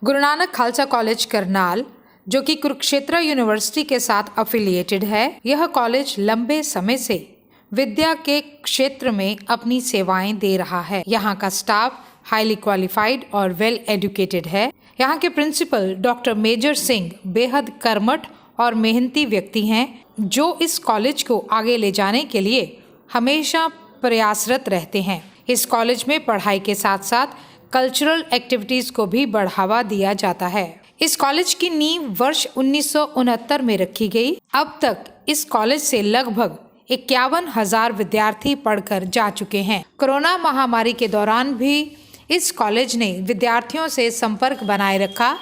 Guru Nanak Khalsa college Karnal, जो कि Kurukshetra university के साथ अफिलिएटेड है, यह कॉलेज लंबे समय से विद्या के क्षेत्र में अपनी सेवाएं दे रहा है। यहाँ का स्टाफ हाईली क्वालिफाइड और वेल एजुकेटेड है। यहाँ के प्रिंसिपल डॉक्टर मेजर सिंह बेहद कर्मठ और मेहनती व्यक्ति हैं, जो इस कॉलेज को आगे ले जाने के लिए हमेशा प्रयासरत रहते हैं। इस कॉलेज में पढ़ाई के साथ साथ कल्चरल एक्टिविटीज को भी बढ़ावा दिया जाता है। इस कॉलेज की नींव वर्ष 1969 में रखी गई। अब तक इस कॉलेज से लगभग 51,000 विद्यार्थी पढ़कर जा चुके हैं। कोरोना महामारी के दौरान भी इस कॉलेज ने विद्यार्थियों से संपर्क बनाए रखा।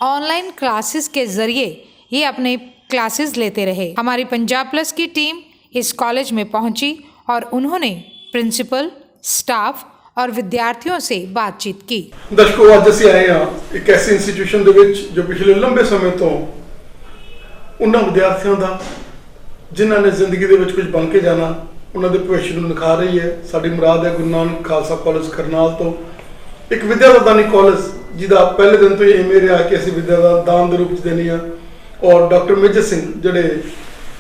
ऑनलाइन क्लासेस के जरिए ये अपने क्लासेस लेते रहे। हमारी पंजाब प्लस की टीम इस कॉलेज में पहुंची और उन्होंने प्रिंसिपल, स्टाफ और विद्यार्थियों से बातचीत की। दर्शकों, ਅੱਜ ਅਸੀਂ ਆਏ ਹਾਂ ਇੱਕ ਐਸੀ ਇੰਸਟੀਟਿਊਸ਼ਨ ਦੇ ਵਿੱਚ ਜੋ ਪਿਛਲੇ ਲੰਬੇ ਸਮੇਂ ਤੋਂ ਉਹਨਾਂ ਵਿਦਿਆਰਥੀਆਂ ਦਾ ਜਿਨ੍ਹਾਂ ਨੇ ਜ਼ਿੰਦਗੀ ਦੇ ਵਿੱਚ ਕੁਝ ਬਣ ਕੇ ਜਾਣਾ, ਉਹਨਾਂ ਦੇ ਭਵਿੱਖ ਨੂੰ ਨਿਖਾਰ ਰਹੀ ਹੈ। ਸਾਡੀ ਮੁਰਾਦ ਹੈ ਗੁਰੂ ਨਾਨਕ ਖਾਲਸਾ ਕਾਲਜ ਕਰਨਾਲ ਤੋਂ ਇੱਕ ਵਿਦਿਆ ਦਾ ਦਾਨੀ ਕਾਲਜ, ਜਿਹਦਾ ਪਹਿਲੇ ਦਿਨ ਤੋਂ ਹੀ ਏਮ ਰਿਹਾ ਕਿ ਅਸੀਂ ਵਿਦਿਆ ਦਾ ਦਾਨ ਦੇ ਰੂਪ ਵਿੱਚ ਦੇਣੀ ਆ। ਔਰ ਡਾਕਟਰ ਮੇਜਰ ਸਿੰਘ ਜਿਹੜੇ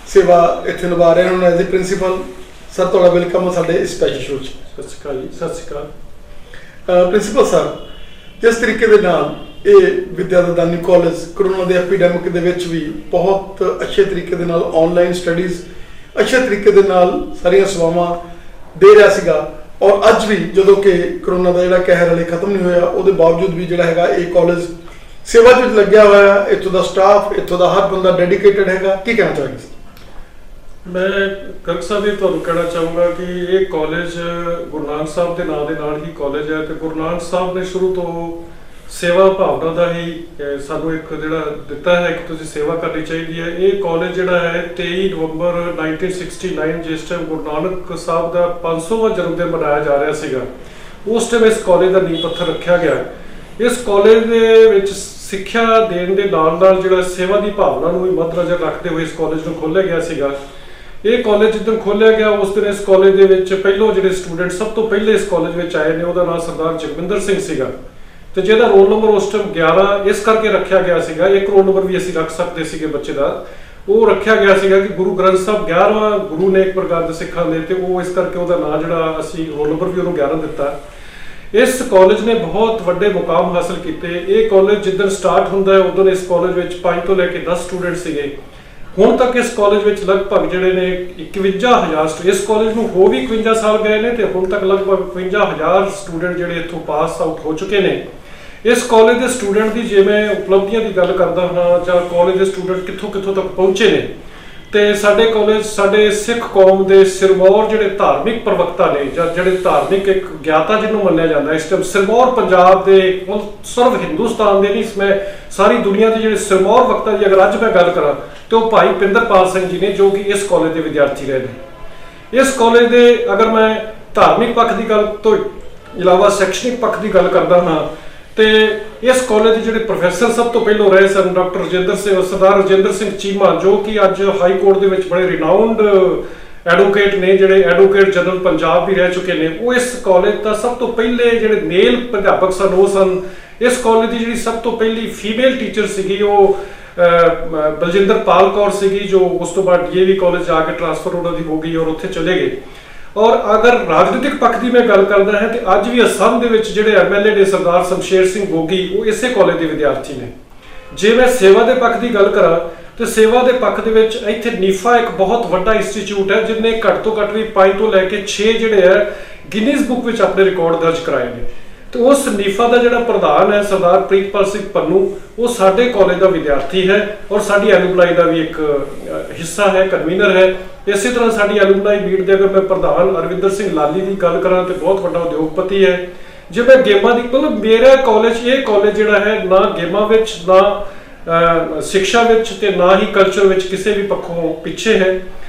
ਸੇਵਾ ਇੱਥੇ ਨਿਭਾ ਰਹੇ ਹਨ ਐਜ਼ ਏ ਪ੍ਰਿੰਸੀਪਲ। ਸਰ, ਤੁਹਾਡਾ ਵੈਲਕਮ ਹੈ ਸਾਡੇ ਸਪੈਸ਼ਲ ਸ਼ੋਅ 'ਚ। ਸਤਿ ਸ਼੍ਰੀ ਅਕਾਲ ਜੀ। ਸਤਿ ਸ਼੍ਰੀ ਅਕਾਲ ਪ੍ਰਿੰਸੀਪਲ ਸਰ, ਜਿਸ ਤਰੀਕੇ ਦੇ ਨਾਲ ਇਹ ਵਿਦਿਆ ਦਾ ਦਾਨੀ ਕਾਲਜ ਕਰੋਨਾ ਦੇ ਐਪੀਡੈਮਿਕ ਦੇ ਵਿੱਚ ਵੀ ਬਹੁਤ ਅੱਛੇ ਤਰੀਕੇ ਦੇ ਨਾਲ ਆਨਲਾਈਨ ਸਟੱਡੀਜ਼ ਅੱਛੇ ਤਰੀਕੇ ਦੇ ਨਾਲ ਸਾਰੀਆਂ ਸੇਵਾਵਾਂ ਦੇ ਰਿਹਾ ਸੀਗਾ, ਔਰ ਅੱਜ ਵੀ ਜਦੋਂ ਕਿ ਕਰੋਨਾ ਦਾ ਜਿਹੜਾ ਕਹਿਰ ਹਲੇ ਖਤਮ ਨਹੀਂ ਹੋਇਆ, ਉਹਦੇ ਬਾਵਜੂਦ ਵੀ ਜਿਹੜਾ ਹੈਗਾ ਇਹ ਕਾਲਜ ਸੇਵਾ ਵਿੱਚ ਲੱਗਿਆ ਹੋਇਆ ਹੈ। ਇੱਥੋਂ ਦਾ ਸਟਾਫ, ਇੱਥੋਂ ਦਾ ਹਰ ਬੰਦਾ ਡੈਡੀਕੇਟਡ ਹੈਗਾ। ਕੀ ਕਹਿਣਾ ਚਾਹਾਂਗੇ? ਮੈਂ ਕਰਕ ਸਾਹਿਬ ਇਹ ਤੁਹਾਨੂੰ ਕਹਿਣਾ ਚਾਹੂੰਗਾ ਕਿ ਇਹ ਕਾਲਜ ਗੁਰੂ ਨਾਨਕ ਸਾਹਿਬ ਦੇ ਨਾਂ ਦੇ ਨਾਲ ਹੀ ਕਾਲਜ ਹੈ ਤੇ ਗੁਰੂ ਨਾਨਕ ਸਾਹਿਬ ਨੇ ਸ਼ੁਰੂ ਤੋਂ ਸੇਵਾ ਭਾਵਨਾ ਦਾ ਹੀ ਸਾਨੂੰ ਇੱਕ ਜਿਹੜਾ ਦਿੱਤਾ ਹੈ ਕਿ ਤੁਸੀਂ ਸੇਵਾ ਕਰਨੀ ਚਾਹੀਦੀ ਹੈ। ਇਹ ਕਾਲਜ ਜਿਹੜਾ ਹੈ 23 ਨਵੰਬਰ 1969 ਜਿਸ ਟਾਈਮ ਗੁਰੂ ਨਾਨਕ ਸਾਹਿਬ ਦਾ 500ਵਾਂ ਜਨਮ ਦਿਨ ਮਨਾਇਆ ਜਾ ਰਿਹਾ ਸੀਗਾ, ਉਸ ਟਾਈਮ ਇਸ ਕਾਲਜ ਦਾ ਨੀਂਹ ਪੱਥਰ ਰੱਖਿਆ ਗਿਆ। ਇਸ ਕਾਲਜ ਦੇ ਵਿੱਚ ਸਿੱਖਿਆ ਦੇਣ ਦੇ ਨਾਲ ਨਾਲ ਜਿਹੜਾ ਸੇਵਾ ਦੀ ਭਾਵਨਾ ਨੂੰ ਵੀ ਮੱਦਨਜ਼ਰ ਰੱਖਦੇ ਹੋਏ ਇਸ ਕਾਲਜ ਨੂੰ ਖੋਲ੍ਹਿਆ ਗਿਆ ਸੀਗਾ। ਇਹ ਕਾਲਜ ਜਿੱਦਣ ਖੋਲ੍ਹਿਆ ਗਿਆ ਉਸ ਦਿਨ ਇਸ ਕਾਲਜ ਦੇ ਵਿੱਚ ਪਹਿਲੋਂ ਜਿਹੜੇ ਸਟੂਡੈਂਟ ਸਭ ਤੋਂ ਪਹਿਲੇ ਇਸ ਕਾਲਜ ਵਿੱਚ ਆਏ ਨੇ, ਉਹਦਾ ਨਾਮ ਸਰਦਾਰ ਜਗਵਿੰਦਰ ਸਿੰਘ ਸੀਗਾ ਤੇ ਜਿਹਦਾ ਰੋਲ ਨੰਬਰ ਉਸ ਟਾਈਮ 11 ਇਸ ਕਰਕੇ ਰੱਖਿਆ ਗਿਆ ਸੀਗਾ। ਇੱਕ ਰੋਲ ਨੰਬਰ ਵੀ ਅਸੀਂ ਰੱਖ ਸਕਦੇ ਸੀਗੇ ਬੱਚੇ ਦਾ, ਉਹ ਰੱਖਿਆ ਗਿਆ ਸੀਗਾ ਕਿ ਗੁਰੂ ਗ੍ਰੰਥ ਸਾਹਿਬ 11ਵਾਂ ਗੁਰੂ ਨੇ ਇੱਕ ਪ੍ਰਕਾਰ ਦੇ ਸਿੱਖਾਂ ਦੇ, ਤੇ ਉਹ ਇਸ ਕਰਕੇ ਉਹਦਾ ਨਾਂ ਜਿਹੜਾ ਅਸੀਂ ਰੋਲ ਨੰਬਰ ਵੀ ਉਹਨੂੰ 11 ਦਿੱਤਾ। ਇਸ ਕਾਲਜ ਨੇ ਬਹੁਤ ਵੱਡੇ ਮੁਕਾਮ ਹਾਸਲ ਕੀਤੇ। ਇਹ ਕਾਲਜ ਜਿੱਦਣ ਸਟਾਰਟ ਹੁੰਦਾ ਹੈ ਉਦੋਂ ਇਸ ਕਾਲਜ ਵਿੱਚ 5 ਤੋਂ ਲੈ ਕੇ 10 ਸਟੂਡੈਂਟ ਸੀਗੇ। ਹੁਣ ਤੱਕ ਇਸ ਕਾਲਜ ਵਿੱਚ ਲਗਭਗ ਜਿਹੜੇ ਨੇ 51,000 ਇਸ ਕਾਲਜ ਨੂੰ ਹੋ ਵੀ 51 ਸਾਲ ਗਏ ਨੇ ਤੇ ਹੁਣ ਤੱਕ ਲਗਭਗ 51,000 ਸਟੂਡੈਂਟ ਜਿਹੜੇ ਇੱਥੋਂ ਪਾਸ ਆਊਟ ਹੋ ਚੁੱਕੇ ਨੇ। ਇਸ ਕਾਲਜ ਦੇ ਸਟੂਡੈਂਟ ਦੀ ਜੇ ਮੈਂ ਉਪਲਬਧੀਆਂ ਦੀ ਗੱਲ ਕਰਦਾ ਹਾਂ ਜਾਂ ਕਾਲਜ ਦੇ ਸਟੂਡੈਂਟ ਕਿੱਥੋਂ ਕਿੱਥੋਂ ਤੱਕ ਪਹੁੰਚੇ ਨੇ, ਤੇ ਸਾਡੇ ਕਾਲਜ ਸਾਡੇ ਸਿੱਖ ਕੌਮ ਦੇ ਸਿਰਮੌਰ ਜਿਹੜੇ ਧਾਰਮਿਕ ਪ੍ਰਵਕਤਾ ਨੇ ਜਾਂ ਜਿਹੜੇ ਧਾਰਮਿਕ ਇੱਕ ਗਿਆਤਾ ਜਿਹਨੂੰ ਮੰਨਿਆ ਜਾਂਦਾ ਇਸ ਟਾਈਮ ਸਿਰਮੌਰ ਪੰਜਾਬ ਦੇ ਸਿਰਫ ਹਿੰਦੁਸਤਾਨ ਦੇ ਨਹੀਂ, ਮੈਂ ਸਾਰੀ ਦੁਨੀਆ ਦੇ ਜਿਹੜੇ ਸਿਰਮੌਰ ਵਕਤਾ ਦੀ ਅਗਰ ਅੱਜ ਮੈਂ ਗੱਲ ਕਰਾਂ ਤੇ ਉਹ ਭਾਈ ਪਿੰਦਰਪਾਲ ਸਿੰਘ ਜੀ ਨੇ, ਜੋ ਕਿ ਇਸ ਕਾਲਜ ਦੇ ਵਿਦਿਆਰਥੀ ਰਹੇ ਨੇ। ਇਸ ਕਾਲਜ ਦੇ ਅਗਰ ਮੈਂ ਧਾਰਮਿਕ ਪੱਖ ਦੀ ਗੱਲ ਤੋਂ ਇਲਾਵਾ ਸ਼ੈਕਸ਼ਨਿਕ ਪੱਖ ਦੀ ਗੱਲ ਕਰਦਾ ਹਾਂ ਤੇ ਇਸ ਕਾਲਜ ਦੇ ਜਿਹੜੇ ਪ੍ਰੋਫੈਸਰ ਸਭ ਤੋਂ ਪਹਿਲਾਂ ਰਹੇ ਸਨ ਡਾਕਟਰ ਸਰਦਾਰ ਰਜਿੰਦਰ ਸਿੰਘ ਚੀਮਾ, ਜੋ ਕਿ ਅੱਜ ਹਾਈ ਕੋਰਟ ਦੇ ਵਿੱਚ ਬੜੇ ਰਿਨਾਊਂਡ ਐਡਵੋਕੇਟ ਨੇ, ਜਿਹੜੇ ਐਡਵੋਕੇਟ ਜਨਰਲ ਪੰਜਾਬ ਵੀ ਰਹਿ ਚੁੱਕੇ ਨੇ। ਉਹ ਇਸ ਕਾਲਜ ਦਾ ਸਭ ਤੋਂ ਪਹਿਲੇ ਜਿਹੜੇ ਮੇਲ ਅਧਿਆਪਕ ਸਨ ਉਹ ਸਨ। ਇਸ ਕਾਲਜ ਦੀ ਜਿਹੜੀ ਸਭ ਤੋਂ ਪਹਿਲੀ ਫੀਮੇਲ ਟੀਚਰ ਸੀਗੀ ਉਹ ਬਲਜਿੰਦਰ ਪਾਲ ਕੌਰ ਸੀਗੀ, ਜੋ ਉਸ ਤੋਂ ਬਾਅਦ DAV ਕਾਲਜ ਜਾ ਕੇ ਟ੍ਰਾਂਸਫਰ ਉਹਨਾਂ ਦੀ ਹੋ ਗਈ ਔਰ ਉੱਥੇ ਚਲੇ ਗਏ। ਔਰ ਅਗਰ ਰਾਜਨੀਤਿਕ ਪੱਖ ਦੀ ਮੈਂ ਗੱਲ ਕਰਦਾ ਹਾਂ ਤੇ ਅੱਜ ਵੀ ਅਸਮ ਦੇ ਵਿੱਚ ਜਿਹੜੇ MLA ਨੇ ਸਰਦਾਰ ਸ਼ਮਸ਼ੇਰ ਸਿੰਘ ਗੋਗੀ, ਉਹ ਇਸੇ ਕਾਲਜ ਦੇ ਵਿਦਿਆਰਥੀ ਨੇ। ਜੇ ਮੈਂ ਸੇਵਾ ਦੇ ਪੱਖ ਦੀ ਗੱਲ ਕਰਾਂ ਤੇ ਸੇਵਾ ਦੇ ਪੱਖ ਦੇ ਵਿੱਚ ਇੱਥੇ ਨੀਫਾ ਇੱਕ ਬਹੁਤ ਵੱਡਾ ਇੰਸਟੀਚਿਊਟ ਹੈ, ਜਿਹਨੇ ਘੱਟ ਤੋਂ ਘੱਟ ਵੀ 5 ਤੋਂ ਲੈ ਕੇ 6 ਜਿਹੜੇ ਹੈ ਗਿਨੀਜ਼ ਬੁੱਕ ਵਿੱਚ ਆਪਣੇ ਰਿਕਾਰਡ ਦਰਜ ਕਰਾਏ ਨੇ। ਤੇ ਉਸ ਨੀਫਾ ਦਾ ਜਿਹੜਾ ਪ੍ਰਧਾਨ ਹੈ ਸਰਦਾਰ ਪ੍ਰੀਤਪਾਲ ਸਿੰਘ ਪੰਨੂ, ਉਹ ਸਾਡੇ ਕਾਲਜ ਦਾ ਵਿਦਿਆਰਥੀ ਹੈ ਔਰ ਸਾਡੀ ਐਲੂਮਨਾਈ ਦਾ ਵੀ ਇੱਕ ਹਿੱਸਾ ਹੈ, ਕਨਵੀਨਰ ਹੈ। ਇਸੇ ਤਰ੍ਹਾਂ ਸਾਡੀ ਐਲੂਮਨਾਈ ਮੀਟ ਦੇ ਅਗਰ ਮੈਂ ਪ੍ਰਧਾਨ ਅਰਵਿੰਦਰ ਸਿੰਘ ਲਾਲੀ ਦੀ ਗੱਲ ਕਰਾਂ ਤੇ ਬਹੁਤ ਵੱਡਾ ਉਦਯੋਗਪਤੀ ਹੈ। ਜੇ ਮੈਂ ਗੇਮਾਂ ਦੀ ਮਤਲਬ ਮੇਰਾ ਕਾਲਜ, ਇਹ ਕਾਲਜ ਜਿਹੜਾ ਹੈ ਨਾ ਗੇਮਾਂ ਵਿੱਚ, ਨਾ ਸਿੱਖਿਆ ਵਿੱਚ ਤੇ ਨਾ ਹੀ ਕਲਚਰ ਵਿੱਚ ਕਿਸੇ ਵੀ ਪੱਖੋਂ ਪਿੱਛੇ ਹੈ।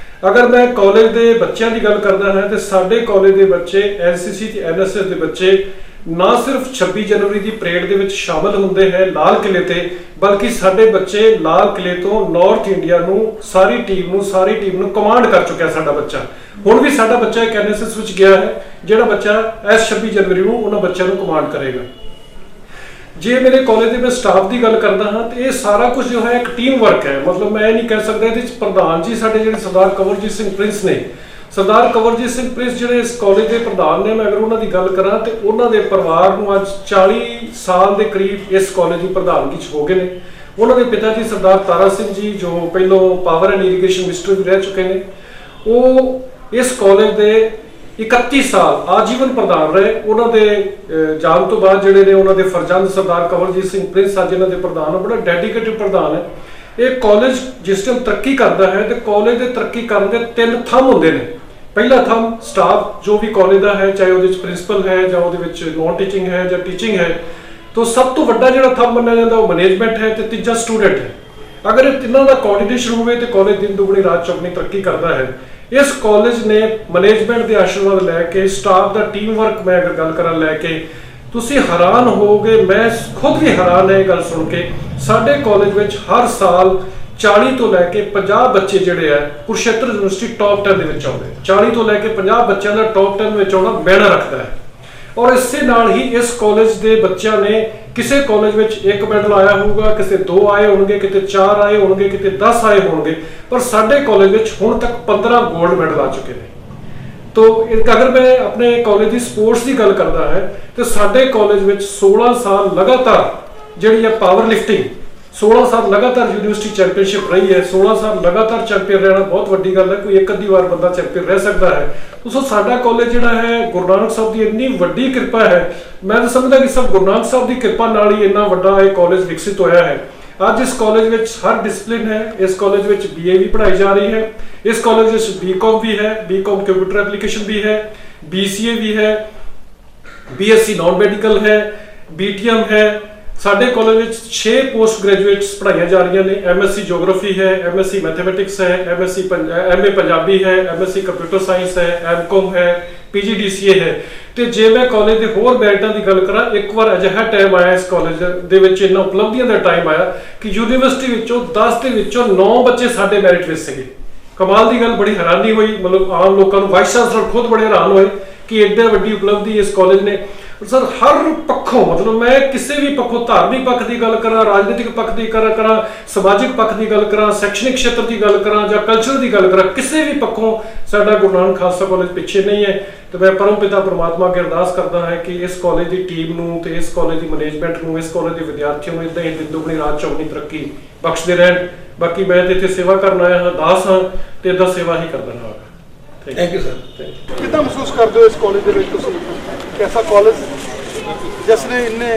ਅਗਰ ਮੈਂ ਕਾਲਜ ਦੇ ਬੱਚਿਆਂ ਦੀ ਗੱਲ ਕਰਦਾ ਹਾਂ ਤੇ ਸਾਡੇ ਕਾਲਜ ਦੇ ਬੱਚੇ NCC ਤੇ NSS ਦੇ ਬੱਚੇ ਨਾ ਸਿਰਫ 26 ਜਨਵਰੀ ਦੀ ਪਰੇਡ ਦੇ ਵਿੱਚ ਸ਼ਾਮਲ ਹੁੰਦੇ ਹੈ ਲਾਲ ਕਿਲੇ ਤੇ, ਬਲਕਿ ਸਾਡੇ ਬੱਚੇ ਲਾਲ ਕਿਲੇ ਤੋਂ ਨਾਰਥ ਇੰਡੀਆ ਨੂੰ ਸਾਰੀ ਟੀਮ ਨੂੰ ਕਮਾਂਡ ਕਰ ਚੁੱਕਿਆ ਸਾਡਾ ਬੱਚਾ। ਹੁਣ ਵੀ ਸਾਡਾ ਬੱਚਾ ਇੱਕ NSS ਵਿੱਚ ਗਿਆ ਹੈ, ਜਿਹੜਾ ਬੱਚਾ ਇਸ 26 ਜਨਵਰੀ ਨੂੰ ਉਹਨਾਂ ਬੱਚਿਆਂ ਨੂੰ ਕਮਾਂਡ ਕਰੇਗਾ। ਜੇ ਮੇਰੇ ਕਾਲਜ ਦੇ ਮੈਂ ਸਟਾਫ ਦੀ ਗੱਲ ਕਰਦਾ ਹਾਂ ਤੇ ਇਹ ਸਾਰਾ ਕੁਝ ਜੋ ਹੈ ਇੱਕ ਟੀਮ ਵਰਕ ਹੈ। ਮਤਲਬ ਮੈਂ ਇਹ ਨਹੀਂ ਕਹਿ ਸਕਦਾ ਇਹਦੇ ਵਿੱਚ ਪ੍ਰਧਾਨ ਜੀ ਸਾਡੇ ਜਿਹੜੇ ਸਰਦਾਰ ਕੰਵਰਜੀਤ ਸਿੰਘ ਪ੍ਰਿੰਸ ਨੇ, ਸਰਦਾਰ ਕੰਵਰਜੀਤ ਸਿੰਘ ਪ੍ਰਿੰਸ ਜਿਹੜੇ ਇਸ ਕਾਲਜ ਦੇ ਪ੍ਰਧਾਨ ਨੇ, ਮੈਂ ਅਗਰ ਉਹਨਾਂ ਦੀ ਗੱਲ ਕਰਾਂ ਤੇ ਉਹਨਾਂ ਦੇ ਪਰਿਵਾਰ ਨੂੰ ਅੱਜ 40 ਸਾਲ ਦੇ ਕਰੀਬ ਇਸ ਕਾਲਜ ਦੀ ਪ੍ਰਧਾਨਗੀ 'ਚ ਹੋ ਗਏ ਨੇ। ਉਹਨਾਂ ਦੇ ਪਿਤਾ ਜੀ ਸਰਦਾਰ ਤਾਰਾ ਸਿੰਘ ਜੀ ਜੋ ਪਹਿਲੋਂ ਪਾਵਰ ਐਂਡ ਇਰੀਗੇਸ਼ਨ ਮਿਨਿਸਟਰ ਵੀ ਰਹਿ ਚੁੱਕੇ ਨੇ, ਉਹ ਇਸ ਕਾਲਜ ਦੇ 31 ਸਾਲ ਆਜੀਵਨ ਪ੍ਰਧਾਨ ਰਹੇ। ਉਹਨਾਂ ਦੇ ਜਾਣ ਤੋਂ ਬਾਅਦ ਜਿਹੜੇ ਨੇ ਉਹਨਾਂ ਦੇ ਫਰਜ਼ੰਦ ਸਰਦਾਰ ਕੰਵਰਜੀਤ ਸਿੰਘ ਪ੍ਰਿੰਸ ਅੱਜ ਇਹਨਾਂ ਦੇ ਪ੍ਰਧਾਨ, ਬੜਾ ਡੈਡੀਕੇਟਿਡ ਪ੍ਰਧਾਨ ਹੈ। ਇਹ ਕਾਲਜ ਜਿਸ ਟਾਈਮ ਤਰੱਕੀ ਕਰਦਾ ਹੈ ਤੇ ਕਾਲਜ ਦੇ ਤਰੱਕੀ ਕਰਨ ਦੇ 3 ਥੰਮ ਹੁੰਦੇ ਨੇ। ਪਹਿਲਾ ਥੰਮ ਸਟਾਫ ਜੋ ਵੀ ਕਾਲਜ ਦਾ ਹੈ, ਚਾਹੇ ਉਹਦੇ ਵਿੱਚ ਪ੍ਰਿੰਸੀਪਲ ਹੈ ਜਾਂ ਉਹਦੇ ਵਿੱਚ ਨੌਨ ਟੀਚਿੰਗ ਹੈ ਜਾਂ ਟੀਚਿੰਗ ਹੈ, तो सब तो ਵੱਡਾ ਜਿਹੜਾ ਥੰਮ ਮੰਨਿਆ ਜਾਂਦਾ ਉਹ ਮੈਨੇਜਮੈਂਟ ਹੈ ਤੇ ਤੀਜਾ ਸਟੂਡੈਂਟ ਹੈ। ਅਗਰ ਇਹ ਤਿੰਨਾਂ ਦਾ ਕੋਆਰਡੀਨੇਸ਼ਨ ਹੋਵੇ ਤੇ ਕਾਲਜ ਦਿਨ ਦੁਗਣੀ ਰਾਤ ਚੌਗਣੀ ਤਰੱਕੀ ਕਰਦਾ ਹੈ। ਇਸ ਕਾਲਜ ਨੇ ਮੈਨੇਜਮੈਂਟ ਦੇ ਆਸ਼ੀਰਵਾਦ ਲੈ ਕੇ, ਸਟਾਫ ਦਾ ਟੀਮ ਵਰਕ ਮੈਂ ਅਗਰ ਗੱਲ ਕਰਾਂ ਲੈ ਕੇ, ਤੁਸੀਂ ਹੈਰਾਨ ਹੋਵੋਗੇ, ਮੈਂ ਖੁਦ ਵੀ ਹੈਰਾਨ ਹੈ ਇਹ ਗੱਲ ਸੁਣ ਕੇ। ਸਾਡੇ ਕਾਲਜ ਵਿੱਚ ਹਰ ਸਾਲ 40 ਤੋਂ ਲੈ ਕੇ 50 ਬੱਚੇ ਜਿਹੜੇ ਆ ਕੁਰੂਕਸ਼ੇਤਰ ਯੂਨੀਵਰਸਿਟੀ ਟੌਪ 10 ਦੇ ਵਿੱਚ ਆਉਂਦੇ। 40 ਤੋਂ ਲੈ ਕੇ 50 ਬੱਚਿਆਂ ਦਾ ਟੌਪ 10 ਵਿੱਚ ਆਉਣਾ ਮੈਨਾ ਰੱਖਦਾ ਹੈ। और इससे नाल ही इस कॉलेज के बच्चों ने किसी कॉलेज में 1 मैडल आया होगा, किसी 2 आए होंगे, किसी 4 आए होंगे, किसी 10 आए होंगे, पर साडे कॉलेज में हुण तक 15 गोल्ड मैडल आ चुके हैं। तो अगर मैं अपने कॉलेज की स्पोर्ट्स की गल करता है तो साडे कॉलेज में 16 साल लगातार जिहड़ी है पावर लिफ्टिंग, 16 साल लगातार यूनिवर्सिटी चैंपीयनशिप रही है। 16 साल लगातार चैंपीयन रहना बहुत वड्डी गल है, कोई एक अद्धी बार बंदा चैंपीयन रह सकता है। तो साडा कॉलेज जिहड़ा है गुरु नानक साहब की इन्नी वड्डी कृपा है, मैं तो समझदा कि सब गुरु नानक साहब की कृपा नाल ही इन्ना वड्डा ये कॉलेज विकसित होया है। आज इस कॉलेज में हर डिसिप्लिन है। इस कॉलेज में BA भी पढ़ाई जा रही है, इस कॉलेज में BCom भी है, BCom कंप्यूटर एप्लीकेशन भी है, BCA भी है, BSc नॉन मेडिकल है, BTM है। साडे कॉलेज में 6 पोस्ट ग्रेजुएट्स पढ़ाई जा रही ने। MSc जोग्राफी है, MSc मैथमेटिक्स है, MA पंजाबी है, MSc कंप्यूटर साइंस है, MCom है, PGDCA है। तो जे मैं कॉलेज के होर मैरिटां की गल करा, एक बार अजिहा टाइम आया इस कॉलेज दे विच, इन्ना उपलब्धियां का टाइम आया कि यूनीवर्सिटी विचों 10 दे विचों 9 बच्चे साडे मैरिट विच सीगे। कमाल की गल, बड़ी हैरानी हुई। मतलब आम लोगों को वाइस चांसलर खुद बड़े हैरान हुए कि एड्डा वड्डी उपलब्धि इस कॉलेज ने। सर हर पक्षों, मतलब मैं किसी भी पक्षों, धार्मिक पक्ष की गल करा, राजनीतिक पक्ष की करा, समाजिक पक्ष की गल करा, शैक्षणिक क्षेत्र की गल करा या कल्चर की गल करा, किसी भी पक्षों साडा गुरु नानक खालसा कॉलेज पिछे नहीं है। तो मैं परम पिता परमात्मा अगे अरदास करता है कि इस कॉलेज की टीम नूं ते इस कॉलेज की मैनेजमेंट नूं, इस कॉलेज के विद्यार्थियों नूं इदां ही दिन दुगनी रात चौगनी तरक्की बख्शदे रहन। बाकी मैं तो इत्थे सेवा करन आया हाँ, दास हाँ, तो इदां सेवा ही करदा रहांगा। Thank you sir. कितना महसूस करते हो इस कॉलेज के विच, कैसा कॉलेज जिसने इन्ने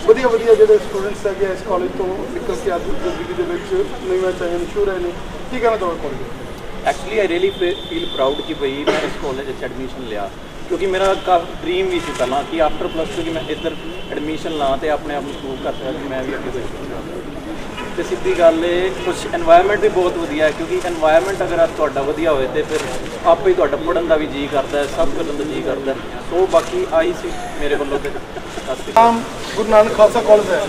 वधिया वधिया जिहड़े स्टूडेंट्स है इस कॉलेज तो निकल के आज जिंदगी दे विच नवीं चाहिए मशहूर है ने, की कहना चाहोगे college? Actually I really feel proud कि भाई मैं इस कॉलेज एडमिशन लिया, क्योंकि मेरा काफ़ी ड्रीम भी सी पहला कि आफ्टर +2 कि मैं इधर एडमिशन ला तो अपने आप को प्रूव कर सका कि मैं भी अगे कोई। तो सीधी गल है, कुछ एनवायरनमेंट भी बहुत वधिया है, क्योंकि एनवायरनमेंट अगर तुहाडा वधिया होए तो फिर आप ही तुहाडा पढ़न का भी जी करता है, सब करने का जी करता है। तो बाकी आई सी मेरे वालों तो नाम गुरु नानक खालसा कॉलेज है,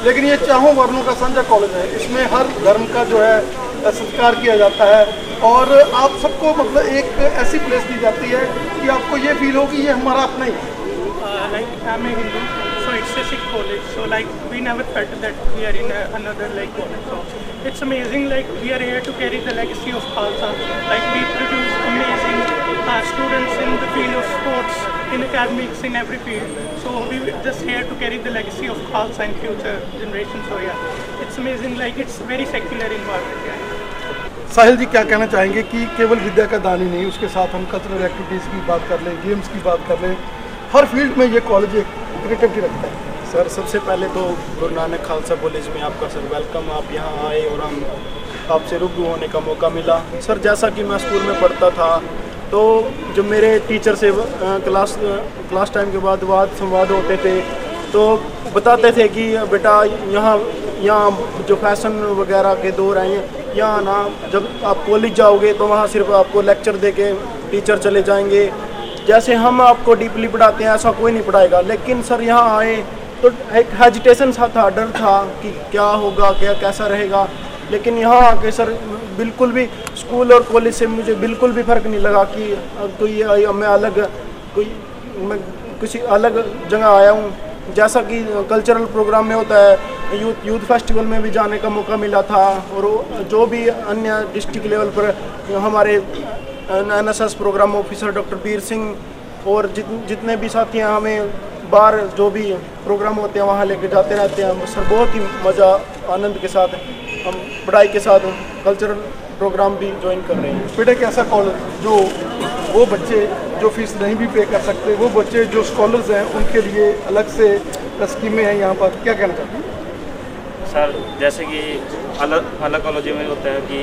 लेकिन ये चारों वर्णों का साझा कॉलेज है। इसमें हर धर्म का जो है सत्कार किया जाता है और आप सबको मतलब एक ऐसी प्लेस दी जाती है कि आपको ये फील हो कि ये हमारा अपना ही है। Like I'm a Hindu, so it's a Sikh college. So like we never felt that we are in another like college. So it's amazing. Like we are here to carry the legacy of Khalsa. Like we produce amazing students in the field of sports, in academics, in every field. So we just here to carry the legacy of Khalsa in future generations. So yeah, it's amazing. Like it's very secular environment. Yeah. साहिल जी क्या कहना चाहेंगे कि केवल विद्या का दान ही नहीं, उसके साथ हम कल्चरल एक्टिविटीज़ की बात कर लें, गेम्स की बात कर लें, हर फील्ड में ये कॉलेज एक क्रिएटिविटी रखता है। सर सबसे पहले तो गुरु नानक खालसा कॉलेज में आपका सर वेलकम। आप यहाँ आए और हम आपसे रूबरू होने का मौका मिला। सर जैसा कि मैं स्कूल में पढ़ता था तो जो मेरे टीचर से क्लास टाइम के बाद वाद संवाद होते थे तो बताते थे कि बेटा यहाँ जो फैशन वगैरह के दौर आए हैं, यहाँ ना जब आप कॉलेज जाओगे तो वहाँ सिर्फ आपको लेक्चर दे के टीचर चले जाएंगे, जैसे हम आपको डीपली पढ़ाते हैं ऐसा कोई नहीं पढ़ाएगा। लेकिन सर यहाँ आए तो एक हेजिटेशन सा था, डर था कि क्या होगा, क्या कैसा रहेगा। लेकिन यहाँ आके सर बिल्कुल भी स्कूल और कॉलेज से मुझे बिल्कुल भी फ़र्क नहीं लगा कि मैं किसी अलग जगह आया हूँ। जैसा कि कल्चरल प्रोग्राम में होता है, यूथ फेस्टिवल में भी जाने का मौका मिला था। और जो भी अन्य डिस्ट्रिक्ट लेवल पर हमारे NSS programme officer doctor Bir Singh और जितने भी साथी हैं, हमें बाहर जो भी प्रोग्राम होते हैं वहाँ लेके जाते रहते हैं सर। बहुत ही मज़ा आनंद के साथ हम पढ़ाई के साथ कल्चरल प्रोग्राम भी ज्वाइन कर रहे हैं। बेटा एक ऐसा कॉलेज जो वो बच्चे जो फीस नहीं भी पे कर सकते, वो बच्चे जो स्कॉलर्स हैं उनके लिए अलग से स्कीमें हैं यहाँ पर, क्या कहना चाहते हैं? सर जैसे कि अलग अलग कॉलेजों में होता है कि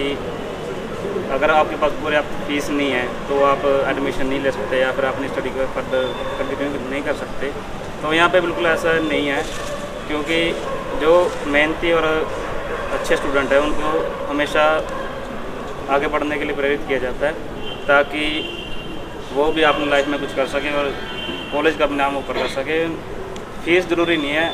अगर आपके पास पूरे आप फीस नहीं है तो आप एडमिशन नहीं ले सकते या फिर अपनी स्टडी को फर्दर कंटिन्यू नहीं कर सकते। तो यहाँ पे बिल्कुल ऐसा नहीं है, क्योंकि जो मेहनती और अच्छे स्टूडेंट हैं उनको हमेशा आगे बढ़ने के लिए प्रेरित किया जाता है, ताकि वो भी अपनी लाइफ में कुछ कर सकें और कॉलेज का भी नाम ऊपर कर सके। फीस ज़रूरी नहीं है,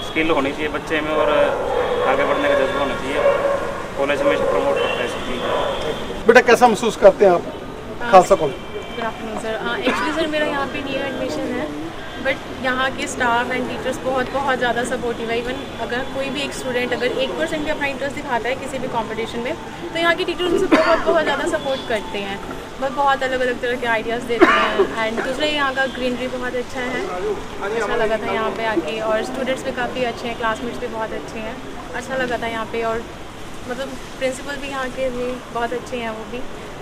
स्किल होनी चाहिए बच्चे में और आगे बढ़ने का जज्बा होना चाहिए। कॉलेज हमेशा प्रमोट करता है इस चीज़। बेटा कैसा महसूस करते हैं आप Khalsa college? Good afternoon sir. Actually sir मेरा यहाँ पे न्यू एडमिशन है, बट यहाँ के स्टाफ एंड टीचर्स बहुत ज़्यादा सपोर्टिव है। इवन अगर कोई भी एक स्टूडेंट अगर 1% भी अपना इंटरेस्ट दिखाता है किसी भी कंपटीशन में, तो यहाँ के टीचर्स उसे बहुत ज़्यादा सपोर्ट करते हैं, बहुत अलग अलग तरह के आइडियाज़ देते हैं। एंड दूसरे यहाँ का ग्रीनरी बहुत अच्छा है, अच्छा लगा था यहाँ पे आके। और स्टूडेंट्स भी काफ़ी अच्छे हैं, क्लासमेट्स भी बहुत अच्छे हैं, अच्छा लगा था यहाँ पे। और मतलब प्रिंसिपल भी यहाँ के भी बहुत अच्छे हैं, वो भी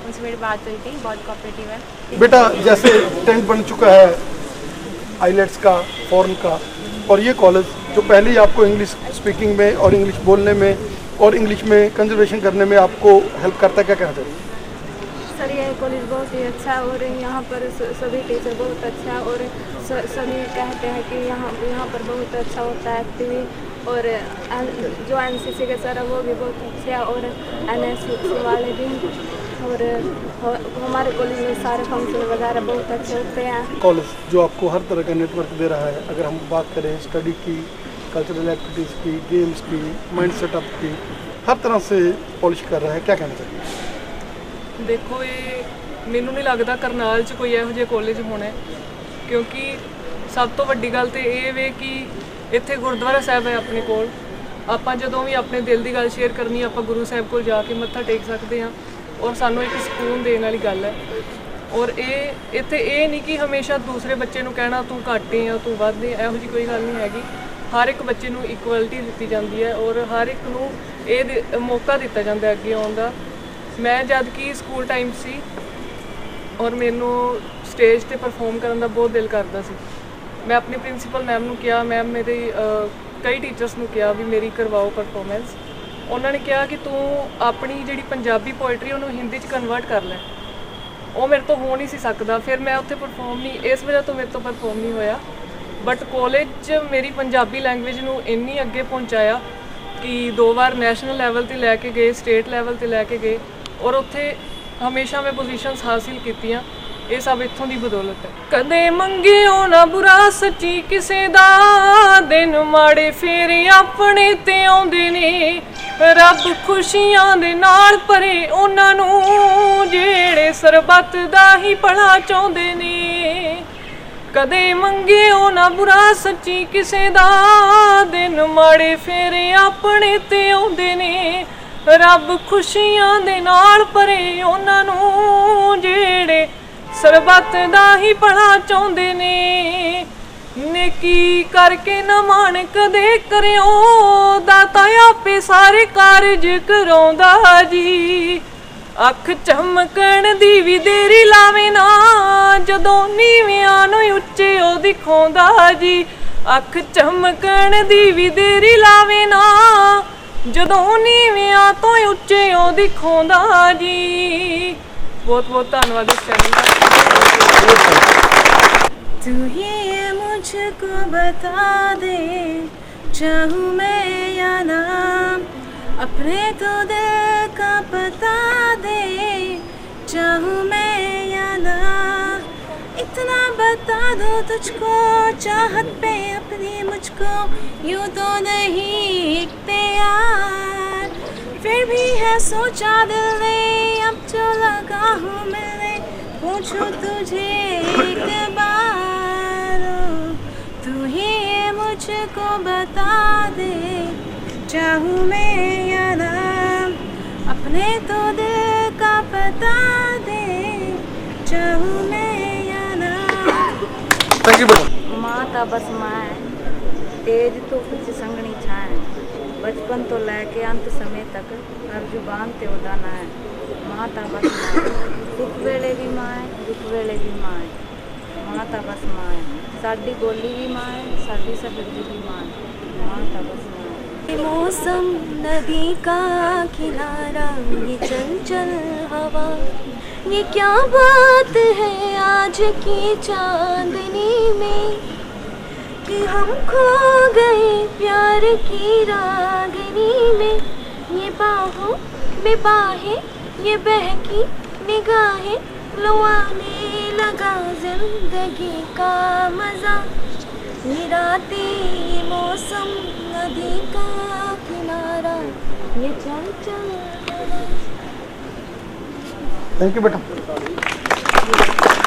उनसे मेरी बात हुई थी, बहुत कोऑपरेटिव है। बेटा जैसे ट्रेंड बन चुका है आईलेट्स का, फॉरेन का, और ये कॉलेज जो पहले ही आपको इंग्लिश स्पीकिंग में और इंग्लिश बोलने में और इंग्लिश में कंजर्वेशन करने में आपको हेल्प करता है, क्या कहना चाहिए? सर ये कॉलेज बहुत ही अच्छा है और यहाँ पर सभी टीचर बहुत अच्छा है और सभी कहते हैं कि यहाँ पर बहुत अच्छा होता है एक्टिविटी। और जो NCC के सर है वो भी बहुत अच्छे हैं और NSC वाले भी। और हमारे कॉलेज में सारे फंक्शन वगैरह बहुत अच्छे होते हैं। कॉलेज जो आपको हर तरह का नेटवर्क दे रहा है, अगर हम बात करें स्टडी की, कल्चरल एक्टिविटीज़ की, गेम्स की, माइंड सेटअप की, हर तरह से पॉलिश कर रहा है, क्या कहना चाहिए? देखो ये ਮੈਨੂੰ नहीं लगता करनाल च कोई ਇਹੋ ਜਿਹੇ कॉलेज होने, क्योंकि सब तो वड्डी गल तो ये वे कि ਇੱਥੇ ਗੁਰਦੁਆਰਾ ਸਾਹਿਬ ਹੈ ਆਪਣੇ ਕੋਲ। ਆਪਾਂ ਜਦੋਂ ਵੀ ਆਪਣੇ ਦਿਲ ਦੀ ਗੱਲ ਸ਼ੇਅਰ ਕਰਨੀ ਆਪਾਂ ਗੁਰੂ ਸਾਹਿਬ ਕੋਲ ਜਾ ਕੇ ਮੱਥਾ ਟੇਕ ਸਕਦੇ ਹਾਂ ਔਰ ਸਾਨੂੰ ਇੱਕ ਸਕੂਨ ਦੇਣ ਵਾਲੀ ਗੱਲ ਹੈ। ਔਰ ਇਹ ਇੱਥੇ ਇਹ ਨਹੀਂ ਕਿ ਹਮੇਸ਼ਾ ਦੂਸਰੇ ਬੱਚੇ ਨੂੰ ਕਹਿਣਾ ਤੂੰ ਘੱਟ ਹੈ ਜਾਂ ਤੂੰ ਵੱਧ ਹੈ, ਇਹੋ ਜਿਹੀ ਕੋਈ ਗੱਲ ਨਹੀਂ ਹੈਗੀ। ਹਰ ਇੱਕ ਬੱਚੇ ਨੂੰ ਇਕੁਐਲਿਟੀ ਦਿੱਤੀ ਜਾਂਦੀ ਹੈ ਔਰ ਹਰ ਇੱਕ ਨੂੰ ਇਹ ਮੌਕਾ ਦਿੱਤਾ ਜਾਂਦਾ ਅੱਗੇ ਆਉਣ ਦਾ। ਮੈਂ ਜਦ ਕਿ ਸਕੂਲ ਟਾਈਮ ਸੀ ਔਰ ਮੈਨੂੰ ਸਟੇਜ 'ਤੇ ਪਰਫਾਰਮ ਕਰਨ ਦਾ ਬਹੁਤ ਦਿਲ ਕਰਦਾ ਸੀ। मैं अपने प्रिंसीपल मैम ਨੂੰ ਕਿਹਾ, मैम मेरे कई टीचर्स ਨੂੰ ਕਿਹਾ ਵੀ ਮੇਰੀ ਕਰਵਾਓ ਪਰਫਾਰਮੈਂਸ। ਉਹਨਾਂ ਨੇ ਕਿਹਾ ਕਿ ਤੂੰ ਆਪਣੀ ਜਿਹੜੀ ਪੰਜਾਬੀ ਪੋਇਟਰੀ ਉਹਨੂੰ ਹਿੰਦੀ 'ਚ ਕਨਵਰਟ ਕਰ ਲੈ। ਉਹ ਮੇਰੇ ਤੋਂ ਹੋ ਨਹੀਂ ਸੀ ਸਕਦਾ, ਫਿਰ ਮੈਂ ਉੱਥੇ ਪਰਫਾਰਮ ਨਹੀਂ, ਇਸ ਵਜ੍ਹਾ ਤੋਂ ਮੇਰੇ ਤੋਂ ਪਰਫਾਰਮ ਨਹੀਂ ਹੋਇਆ। ਬਟ ਕਾਲਜ 'ਚ ਮੇਰੀ ਪੰਜਾਬੀ ਲੈਂਗੁਏਜ ਨੂੰ ਇੰਨੀ ਅੱਗੇ ਪਹੁੰਚਾਇਆ ਕਿ 2 ਵਾਰ ਨੈਸ਼ਨਲ ਲੈਵਲ 'ਤੇ ਲੈ ਕੇ ਗਏ, ਸਟੇਟ ਲੈਵਲ 'ਤੇ ਲੈ ਕੇ ਗਏ ਔਰ ਉੱਥੇ ਹਮੇਸ਼ਾ ਮੈਂ ਪੋਜੀਸ਼ਨਸ ਹਾਸਿਲ ਕੀਤੀਆਂ। ਇਹ ਸਭ ਇੱਥੋਂ ਦੀ ਬਦੌਲਤ ਹੈ। ਕਦੇ ਮੰਗਿਓ ਨਾ ਬੁਰਾ ਸੱਚੀ ਕਿਸੇ ਦਾ, ਦਿਨ ਮਾੜੇ ਫੇਰ ਆਪਣੇ ਤੇ ਆਉਂਦੇ ਨੇ। ਰੱਬ ਖੁਸ਼ੀਆਂ ਦੇ ਨਾਲ ਭਰੇ ਉਹਨਾਂ ਨੂੰ ਜਿਹੜੇ ਸਰਬੱਤ ਦਾ ਹੀ ਭਲਾ ਚਾਹੁੰਦੇ ਨੇ। ਕਦੇ ਮੰਗਿਓ ਨਾ ਬੁਰਾ ਸੱਚੀ ਕਿਸੇ ਦਾ, ਦਿਨ ਮਾੜੇ ਫੇਰ ਆਪਣੇ ਤੇ ਆਉਂਦੇ ਨੇ। ਰੱਬ ਖੁਸ਼ੀਆਂ ਦੇ ਨਾਲ ਭਰੇ ਉਹਨਾਂ ਨੂੰ ਜਿਹੜੇ ਸਰਬੱਤ ਦਾ ਹੀ ਭਲਾ ਚਾਹੁੰਦੇ ਨੇ। ਨੇਕੀ ਕਰਕੇ ਨਾ ਮਾਣ ਕਦੇ ਕਰਿਓ, ਦਾਤਾ ਆਪੇ ਸਾਰੇ ਕਾਰਜ ਕਰਾਉਂਦਾ ਜੀ। ਅੱਖ ਚਮਕਣ ਦੀ ਵੀ ਦੇਰੀ ਲਾਵੇ ਨਾ, ਜਦੋਂ ਨੀਵਿਆਂ ਨੂੰ ਉੱਚੇ ਉਹ ਦਿਖਾਉਂਦਾ ਜੀ। ਅੱਖ ਚਮਕਣ ਦੀ ਵੀ ਦੇਰੀ ਲਾਵੇ ਨਾ, ਜਦੋਂ ਨੀਵਿਆਂ ਤੋਂ ਉੱਚੇ ਉਹ ਦਿਖਾਉਂਦਾ ਜੀ। बहुत बहुत धन्यवाद इस चैनल का। तू ही मुझको बता दे, चाहूँ मैं या ना, अपने तो दिल का बता दे, चाहूँ मैं या ना। इतना बता दो तुझको चाहत पे अपनी मुझको, यूँ तो नहीं इख्तियार, फिर भी है सोचा दिल ने अब जो लगा हूँ मिलने, पूछूं तुझे एक बार। तू ही मुझको बता दे, चाहूँ मैं या ना, अपने तो दिल का पता दे, चाहूँ मैं या ना। थैंक यू बेटा। माता बस माए, तेज तो कुछ संगनी छाए, बचपन तो लैके अंत समय तक हर जुबान ते उदाना है। माता बस माए, सुख वेले भी माए, दुख वेले भी माए, माता बस माए, साडी बोली भी माए, साडी सब्जी भी माए, माता बस माए। मौसम नदी का किनारा, ये चंचल हवा, ये क्या बात है आज की चांदनी में, कि हम खो गए प्यार की रागनी में। ये बाहों में बाहें, ये बहकी निगाहें, लो आने लगा जिंदगी का मजा, ये रातें, ये मौसम, नदी का किनारा, ये चंचल। थैंक यू बेटा।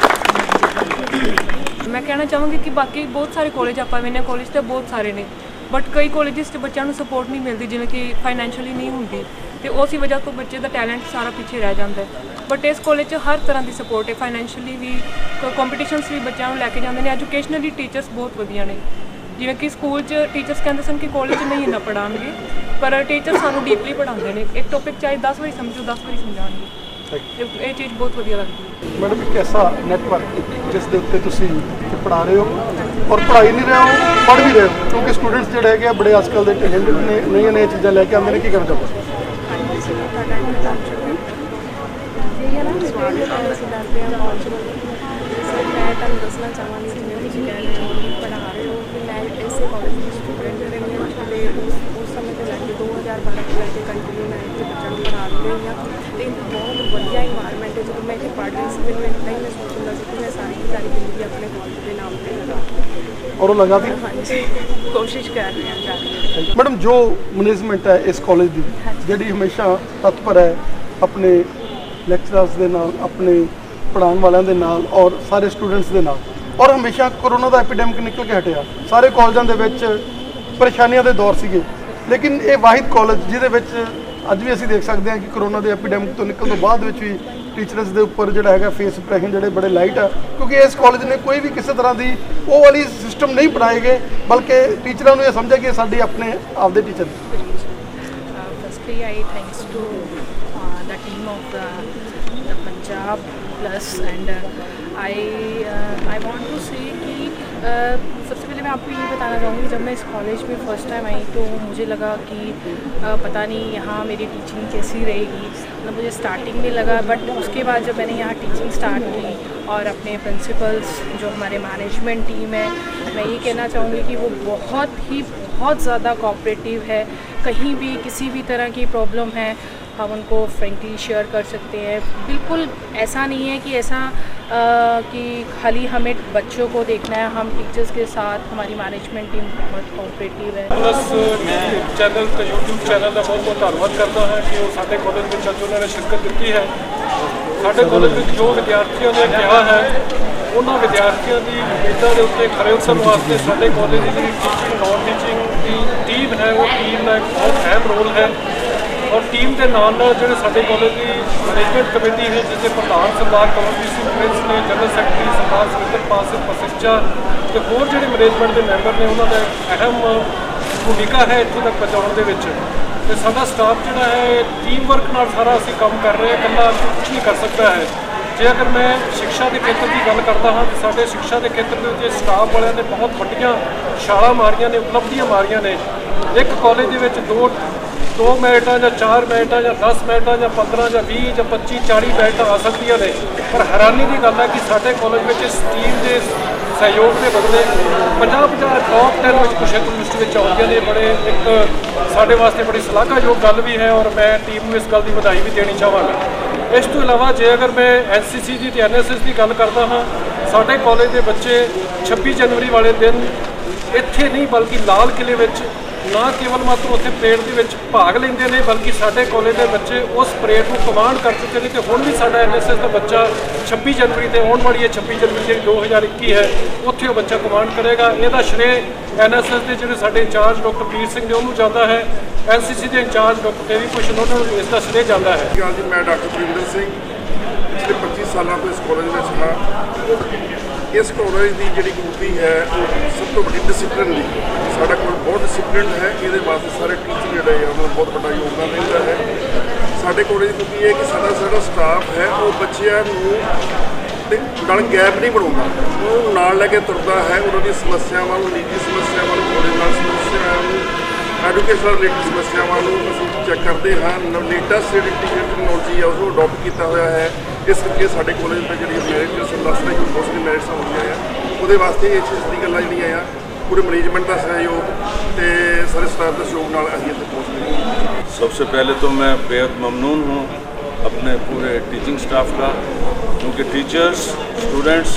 मैं कहना चाहूँगी कि बाकी बहुत सारे कॉलेज ਆਪਾਂ ਵੇਨੇ कॉलेज तो बहुत सारे ने, बट कई कॉलेजेस 'ਚ ਬੱਚਿਆਂ ਨੂੰ ਸਪੋਰਟ ਨਹੀਂ ਮਿਲਦੀ, ਜਿਵੇਂ ਕਿ ਫਾਈਨੈਂਸ਼ੀਅਲੀ ਨਹੀਂ ਹੁੰਦੀ, ਤੇ ਉਸੇ ਵਜ੍ਹਾ ਤੋਂ ਬੱਚੇ ਦਾ ਟੈਲੈਂਟ ਸਾਰਾ ਪਿੱਛੇ ਰਹਿ ਜਾਂਦਾ ਹੈ। ਬਟ ਇਸ ਕਾਲਜ 'ਚ ਹਰ ਤਰ੍ਹਾਂ ਦੀ ਸਪੋਰਟ ਹੈ, ਫਾਈਨੈਂਸ਼ੀਅਲੀ ਵੀ, ਕੰਪੀਟੀਸ਼ਨਸ ਵੀ ਬੱਚਿਆਂ ਨੂੰ ਲੈ ਕੇ ਜਾਂਦੇ ਨੇ, ਐਜੂਕੇਸ਼ਨਲੀ ਟੀਚਰਸ ਬਹੁਤ ਵਧੀਆ ਨੇ। ਜਿਵੇਂ ਕਿ ਸਕੂਲ 'ਚ ਟੀਚਰਸ ਕਹਿੰਦੇ ਸਨ ਕਿ ਕਾਲਜ 'ਚ ਨਹੀਂ ਇੰਨਾ ਪੜ੍ਹਾਉਣਗੇ, ਪਰ ਟੀਚਰ ਸਾਨੂੰ ਡੀਪਲੀ ਪੜ੍ਹਾਉਂਦੇ ਨੇ, ਇੱਕ ਟੌਪਿਕ ਚਾਹੇ 10 ਵਾਰੀ ਸਮਝੋ 10 ਵਾਰੀ ਸਮਝਾਉਣਗੇ। ਇਹ ਚੀਜ਼ ਬਹੁਤ ਵਧੀਆ ਲੱਗਦੀ ਹੈ। ਮੈਡਮ ਇੱਕ ਐਸਾ ਨੈਟਵਰਕ ਜਿਸ ਦੇ ਉੱਤੇ ਤੁਸੀਂ ਪੜ੍ਹਾ ਰਹੇ ਹੋ ਔਰ ਪੜ੍ਹਾਈ ਨਹੀਂ ਰਹੇ ਹੋ, ਪੜ੍ਹ ਵੀ ਰਹੇ ਹੋ, ਕਿਉਂਕਿ ਸਟੂਡੈਂਟਸ ਜਿਹੜੇ ਹੈਗੇ ਆ ਬੜੇ ਅੱਜ ਕੱਲ੍ਹ ਦੇ ਟੈਲੈਂਟਡ ਨੇ, ਨਈਆਂ ਨਈਆਂ ਚੀਜ਼ਾਂ ਲੈ ਕੇ ਆਉਂਦੇ ਨੇ, ਕੀ ਕਰਨਾ ਚਾਹੁੰਦੇ? मैं तुम दसना चाहूँगी जिन्हें तुझे कह रहे हो पढ़ा रहे हो कि मैं ऐसे कॉलेज में स्टूडेंट जो रहे उस समय तो लैके 2012 ਤੋਂ ਲੈ ਕੇ ਕੰਟੀਨਿਊ ਮੈਂ ਇੱਥੇ ਬੱਚਿਆਂ ਨੂੰ ਪੜ੍ਹਾ ਰਹੀ ਹਾਂ, ਅਤੇ ਬਹੁਤ ਵਧੀਆ ਇਨਵਾਇਰਮੈਂਟ ਹੈ। ਜਦੋਂ ਮੈਂ ਇੱਥੇ ਪੜ੍ਹ ਰਹੀ ਸੀ ਮੈਨੂੰ ਇੰਨਾ ਹੀ ਮਹਿਸੂਸ ਹੁੰਦਾ ਸੀ ਕਿ ਮੈਂ ਸਾਰੀ ਜ਼ਿੰਦਗੀ ਆਪਣੇ ਕਾਲਜ ਦੇ ਨਾਮ 'ਤੇ ਲਗਾ, ਔਰ ਉਹ ਲਗਾ ਦੀ ਹਾਂਜੀ ਕੋਸ਼ਿਸ਼ ਕਰ ਰਹੀ ਹਾਂ ਜਾ ਰਹੀ ਹਾਂ। ਮੈਡਮ ਜੋ ਮੈਨੇਜਮੈਂਟ ਹੈ ਇਸ ਕਾਲਜ ਦੀ, ਜਿਹੜੀ ਹਮੇਸ਼ਾ ਤਤਪਰ ਹੈ ਆਪਣੇ ਲੈਕਚਰਰਸ ਦੇ ਨਾਲ, ਆਪਣੇ ਪੜ੍ਹਾਉਣ ਵਾਲਿਆਂ ਦੇ ਨਾਲ ਔਰ ਸਾਰੇ ਸਟੂਡੈਂਟਸ ਦੇ ਨਾਲ, ਔਰ ਹਮੇਸ਼ਾ ਕਰੋਨਾ ਦਾ ਐਪੀਡੈਮਿਕ ਨਿਕਲ ਕੇ ਹਟਿਆ, ਸਾਰੇ ਕਾਲਜਾਂ ਦੇ ਵਿੱਚ ਪਰੇਸ਼ਾਨੀਆਂ ਦੇ ਦੌਰ ਸੀਗੇ, ਲੇਕਿਨ ਇਹ ਵਾਹਿਦ ਕਾਲਜ ਜਿਹਦੇ ਵਿੱਚ ਅੱਜ ਵੀ ਅਸੀਂ ਦੇਖ ਸਕਦੇ ਹਾਂ ਕਿ ਕਰੋਨਾ ਦੇ ਐਪੀਡੈਮਿਕ ਤੋਂ ਨਿਕਲਣ ਤੋਂ ਬਾਅਦ ਵਿੱਚ ਵੀ ਟੀਚਰਸ ਦੇ ਉੱਪਰ ਜਿਹੜਾ ਹੈਗਾ ਫੇਸ ਇੰਪ੍ਰੈਸ਼ਨ ਜਿਹੜੇ ਬੜੇ ਲਾਈਟ ਆ, ਕਿਉਂਕਿ ਇਸ ਕਾਲਜ ਨੇ ਕੋਈ ਵੀ ਕਿਸੇ ਤਰ੍ਹਾਂ ਦੀ ਉਹ ਵਾਲੀ ਸਿਸਟਮ ਨਹੀਂ ਬਣਾਏ ਗਏ, ਬਲਕਿ ਟੀਚਰਾਂ ਨੂੰ ਇਹ ਸਮਝਿਆ ਕਿ ਸਾਡੇ ਆਪਣੇ ਆਪਦੇ ਟੀਚਰ ਨੇ। Firstly, I thanks to the team of the Punjab Plus, and I want to say कि सबसे पहले मैं आपको ये बताना चाहूँगी, जब मैं इस कॉलेज में फ़र्स्ट टाइम आई तो मुझे लगा कि पता नहीं यहाँ मेरी टीचिंग कैसी रहेगी, मतलब मुझे स्टार्टिंग में लगा, बट उसके बाद जब मैंने यहाँ टीचिंग स्टार्ट की और अपने प्रिंसिपल्स जो हमारे मैनेजमेंट टीम है, मैं ये कहना चाहूँगी कि वो बहुत ज़्यादा कोऑपरेटिव है। कहीं भी किसी भी तरह की प्रॉब्लम है हम उनको फ्रेंकली शेयर कर सकते हैं, बिल्कुल ऐसा नहीं है कि कि खाली हमें बच्चों को देखना है, हम टीचर्स के साथ हमारी मैनेजमेंट टीम बहुत कोऑपरेटिव है। प्लस चैनल ਤੇ YouTube ਚੈਨਲ ਦਾ ਬਹੁਤ ਧੰਨਵਾਦ ਕਰਦਾ ਹਾਂ ਕਿ ਉਹ ਸਾਡੇ ਕਾਲਜ ਵਿੱਚ ਅੱਜ ਉਹਨਾਂ ਨੇ ਸ਼ਿਰਕਤ ਦਿੱਤੀ ਹੈ। ਸਾਡੇ ਕਾਲਜ ਵਿੱਚ ਜੋ ਵਿਦਿਆਰਥੀਆਂ ਨੇ ਕਿਹਾ ਹੈ ਉਹਨਾਂ ਵਿਦਿਆਰਥੀਆਂ ਦੀ ਉਮੀਦਾਂ ਦੇ ਉੱਤੇ ਖਰੇ ਉਤਰਨ ਵਾਸਤੇ ਸਾਡੇ ਕਾਲਜ ਦੀ ਜਿਹੜੀ ਟੀਚਿੰਗ ਨੌਨ ਟੀਚਿੰਗ ਦੀ ਟੀਮ ਹੈ, ਉਹ ਟੀਮ ਦਾ ਇੱਕ ਬਹੁਤ ਅਹਿਮ ਰੋਲ ਹੈ। ਔਰ ਟੀਮ ਦੇ ਨਾਲ ਨਾਲ ਜਿਹੜੇ ਸਾਡੇ ਕਾਲਜ ਦੀ ਮੈਨੇਜਮੈਂਟ ਕਮੇਟੀ ਹੈ, ਜਿਸ ਦੇ ਪ੍ਰਧਾਨ ਸਰਦਾਰ ਕਮਲਜੀਤ ਸਿੰਘ ਪ੍ਰਿੰਸ ਨੇ, ਜਨਰਲ ਸੈਕਟਰੀ ਸਰਦਾਰ ਸੁਰਿੰਦਰਪਾਲ ਸਿੰਘ ਪਸਿੱਚਾ ਤੇ ਹੋਰ ਜਿਹੜੇ ਮੈਨੇਜਮੈਂਟ ਦੇ ਮੈਂਬਰ ਨੇ, ਉਹਨਾਂ ਦਾ ਅਹਿਮ ਭੂਮਿਕਾ ਹੈ ਇੱਥੋਂ ਤੱਕ ਪਹੁੰਚਾਉਣ ਦੇ ਵਿੱਚ। ਤੇ ਸਾਡਾ ਸਟਾਫ ਜਿਹੜਾ ਹੈ ਟੀਮ ਵਰਕ ਨਾਲ ਸਾਰਾ ਅਸੀਂ ਕੰਮ ਕਰ ਰਹੇ ਹਾਂ, ਇਕੱਲਾ ਕੁਝ ਨਹੀਂ ਕਰ ਸਕਦਾ ਹੈ। ਜੇ ਅਗਰ ਮੈਂ ਸਿੱਖਿਆ ਦੇ ਖੇਤਰ ਦੀ ਗੱਲ ਕਰਦਾ ਹਾਂ ਤਾਂ ਸਾਡੇ ਸਿੱਖਿਆ ਦੇ ਖੇਤਰ ਦੇ ਵਿੱਚ ਸਟਾਫ ਵਾਲਿਆਂ ਨੇ ਬਹੁਤ ਵੱਡੀਆਂ ਛਾਲਾਂ ਮਾਰੀਆਂ ਨੇ, ਉਪਲਬਧੀਆਂ ਮਾਰੀਆਂ ਨੇ। ਇੱਕ ਕਾਲਜ ਦੇ ਵਿੱਚ ਦੋ ਮੈਰਿਟਾਂ ਜਾਂ 4 ਮੈਰਿਟਾਂ ਜਾਂ 10 ਮੈਰਿਟਾਂ ਜਾਂ 15 ਜਾਂ 20 ਜਾਂ 25 40 ਮੈਰਿਟਾਂ ਆ ਸਕਦੀਆਂ ਨੇ, ਪਰ ਹੈਰਾਨੀ ਦੀ ਗੱਲ ਹੈ ਕਿ ਸਾਡੇ ਕਾਲਜ ਵਿੱਚ ਇਸ ਟੀਮ ਦੇ ਸਹਿਯੋਗ ਦੇ ਬਦਲੇ 50 ਟੌਪ 10 ਵਿੱਚ ਕੁਸ਼ੇਤਰ ਯੂਨੀਵਰਸਿਟੀ ਵਿੱਚ ਆਉਂਦੀਆਂ ਨੇ। ਬੜੇ ਇੱਕ ਸਾਡੇ ਵਾਸਤੇ ਬੜੀ ਸ਼ਲਾਘਾਯੋਗ ਗੱਲ ਵੀ ਹੈ ਔਰ ਮੈਂ ਟੀਮ ਨੂੰ ਇਸ ਗੱਲ ਦੀ ਵਧਾਈ ਵੀ ਦੇਣੀ ਚਾਹਾਂਗਾ। ਇਸ ਤੋਂ ਇਲਾਵਾ ਜੇ ਅਗਰ ਮੈਂ NCC ਦੀ ਤੇ NSS ਦੀ ਗੱਲ ਕਰਦਾ ਹਾਂ, ਸਾਡੇ ਕਾਲਜ ਦੇ ਬੱਚੇ 26 ਜਨਵਰੀ ਵਾਲੇ ਦਿਨ ਇੱਥੇ ਨਹੀਂ ਬਲਕਿ ਲਾਲ ਕਿਲੇ ਵਿੱਚ ਨਾ ਕੇਵਲ ਮਾਤਰ ਉੱਥੇ ਪਰੇਡ ਦੇ ਵਿੱਚ ਭਾਗ ਲੈਂਦੇ ਨੇ, ਬਲਕਿ ਸਾਡੇ ਕਾਲਜ ਦੇ ਬੱਚੇ ਉਸ ਪਰੇਡ ਨੂੰ ਕਮਾਂਡ ਕਰ ਚੁੱਕੇ ਨੇ। ਤੇ ਹੁਣ ਵੀ ਸਾਡਾ ਐਨਐਸਐਸ ਦਾ ਬੱਚਾ 26 ਜਨਵਰੀ ਤੇ ਆਉਣ ਵਾਲੀ ਹੈ 26 ਜਨਵਰੀ ਜਿਹੜੀ 2021 ਹੈ ਉੱਥੇ ਉਹ ਬੱਚਾ ਕਮਾਂਡ ਕਰੇਗਾ। ਇਹਦਾ ਸ਼੍ਰੇ ਐਨਐਸਐਸ ਦੇ ਜਿਹੜੇ ਸਾਡੇ ਇੰਚਾਰਜ ਡਾਕਟਰ ਪੀਰ ਸਿੰਘ ਨੇ ਉਹਨੂੰ ਜਾਂਦਾ ਹੈ, ਐਨਸੀਸੀ ਦੇ ਇੰਚਾਰਜ ਡਾਕਟਰ ਦੇਵੀ ਭੂਸ਼ਣ ਉਹਨਾਂ ਨੂੰ ਇਸ ਦਾ ਸ਼੍ਰੇ ਜਾਂਦਾ ਹੈ। ਜੀ ਮੈਂ ਡਾਕਟਰ ਪ੍ਰਿੰਦਰ ਸਿੰਘ ਪਿਛਲੇ 25 ਸਾਲਾਂ ਤੋਂ ਇਸ ਕਾਲਜ ਵਿੱਚ ਹਾਂ। ਇਸ ਕਾਲਜ ਦੀ ਜਿਹੜੀ ਖੂਬੀ ਹੈ ਉਹ ਸਭ ਤੋਂ ਵੱਡੀ ਡਿਸਿਪਲਿਨ ਦੀ, ਸਾਡਾ ਕੋਲ ਬਹੁਤ ਡਿਸਿਪਲਿਨ ਹੈ। ਇਹਦੇ ਵਾਸਤੇ ਸਾਰੇ ਟੀਚਰ ਜਿਹੜੇ ਆ ਉਹਨਾਂ ਬਹੁਤ ਵੱਡਾ ਯੋਗਦਾਨ ਦਿੰਦਾ ਹੈ। ਸਾਡੇ ਕਾਲਜ ਦੀ ਖੂਬੀ ਹੈ ਕਿ ਸਾਡਾ ਸਟਾਫ ਹੈ ਉਹ ਬੱਚਿਆਂ ਨੂੰ ਨਾਲ ਗੈਪ ਨਹੀਂ ਬਣਾਉਂਦਾ, ਉਹ ਨਾਲ ਲੈ ਕੇ ਤੁਰਦਾ ਹੈ। ਉਹਨਾਂ ਦੀਆਂ ਸਮੱਸਿਆਵਾਂ ਨੂੰ, ਨਿੱਜੀ ਸਮੱਸਿਆਵਾਂ ਨੂੰ, ਕਾਲਜ ਨਾਲ ਸਮੱਸਿਆਵਾਂ ਨੂੰ, ਐਜੂਕੇਸ਼ਨਲ ਰਿਲੇਟਡ ਸਮੱਸਿਆਵਾਂ ਨੂੰ ਅਸੀਂ ਚੈੱਕ ਕਰਦੇ ਹਾਂ। ਲੇਟੈਸਟ ਜਿਹੜੀ ਟੈਕਨੋਲੋਜੀ ਹੈ ਉਹ ਅਡੋਪਟ ਕੀਤਾ ਹੋਇਆ ਹੈ। ਇਸ ਕਰਕੇ ਸਾਡੇ ਕਾਲਜ ਦੇ ਜਿਹੜੀ ਮੈਰਿਟ ਦੱਸ ਰਹੇ ਬਹੁਤ ਸਾਰੀ ਮੈਰਿਟਸ ਹੁੰਦੀਆਂ ਆ, ਉਹਦੇ ਵਾਸਤੇ ਇਹ ਚੀਜ਼ ਦੀ ਗੱਲਾਂ ਜਿਹੜੀਆਂ ਆ पूरे मैनेजमेंट का सहयोग तो सारे स्टाफ के सहयोग नाल असीं इत्थे पहुंच गए। सबसे पहले तो मैं बेहद ममनून हूँ अपने पूरे टीचिंग स्टाफ का, क्योंकि टीचर्स, स्टूडेंट्स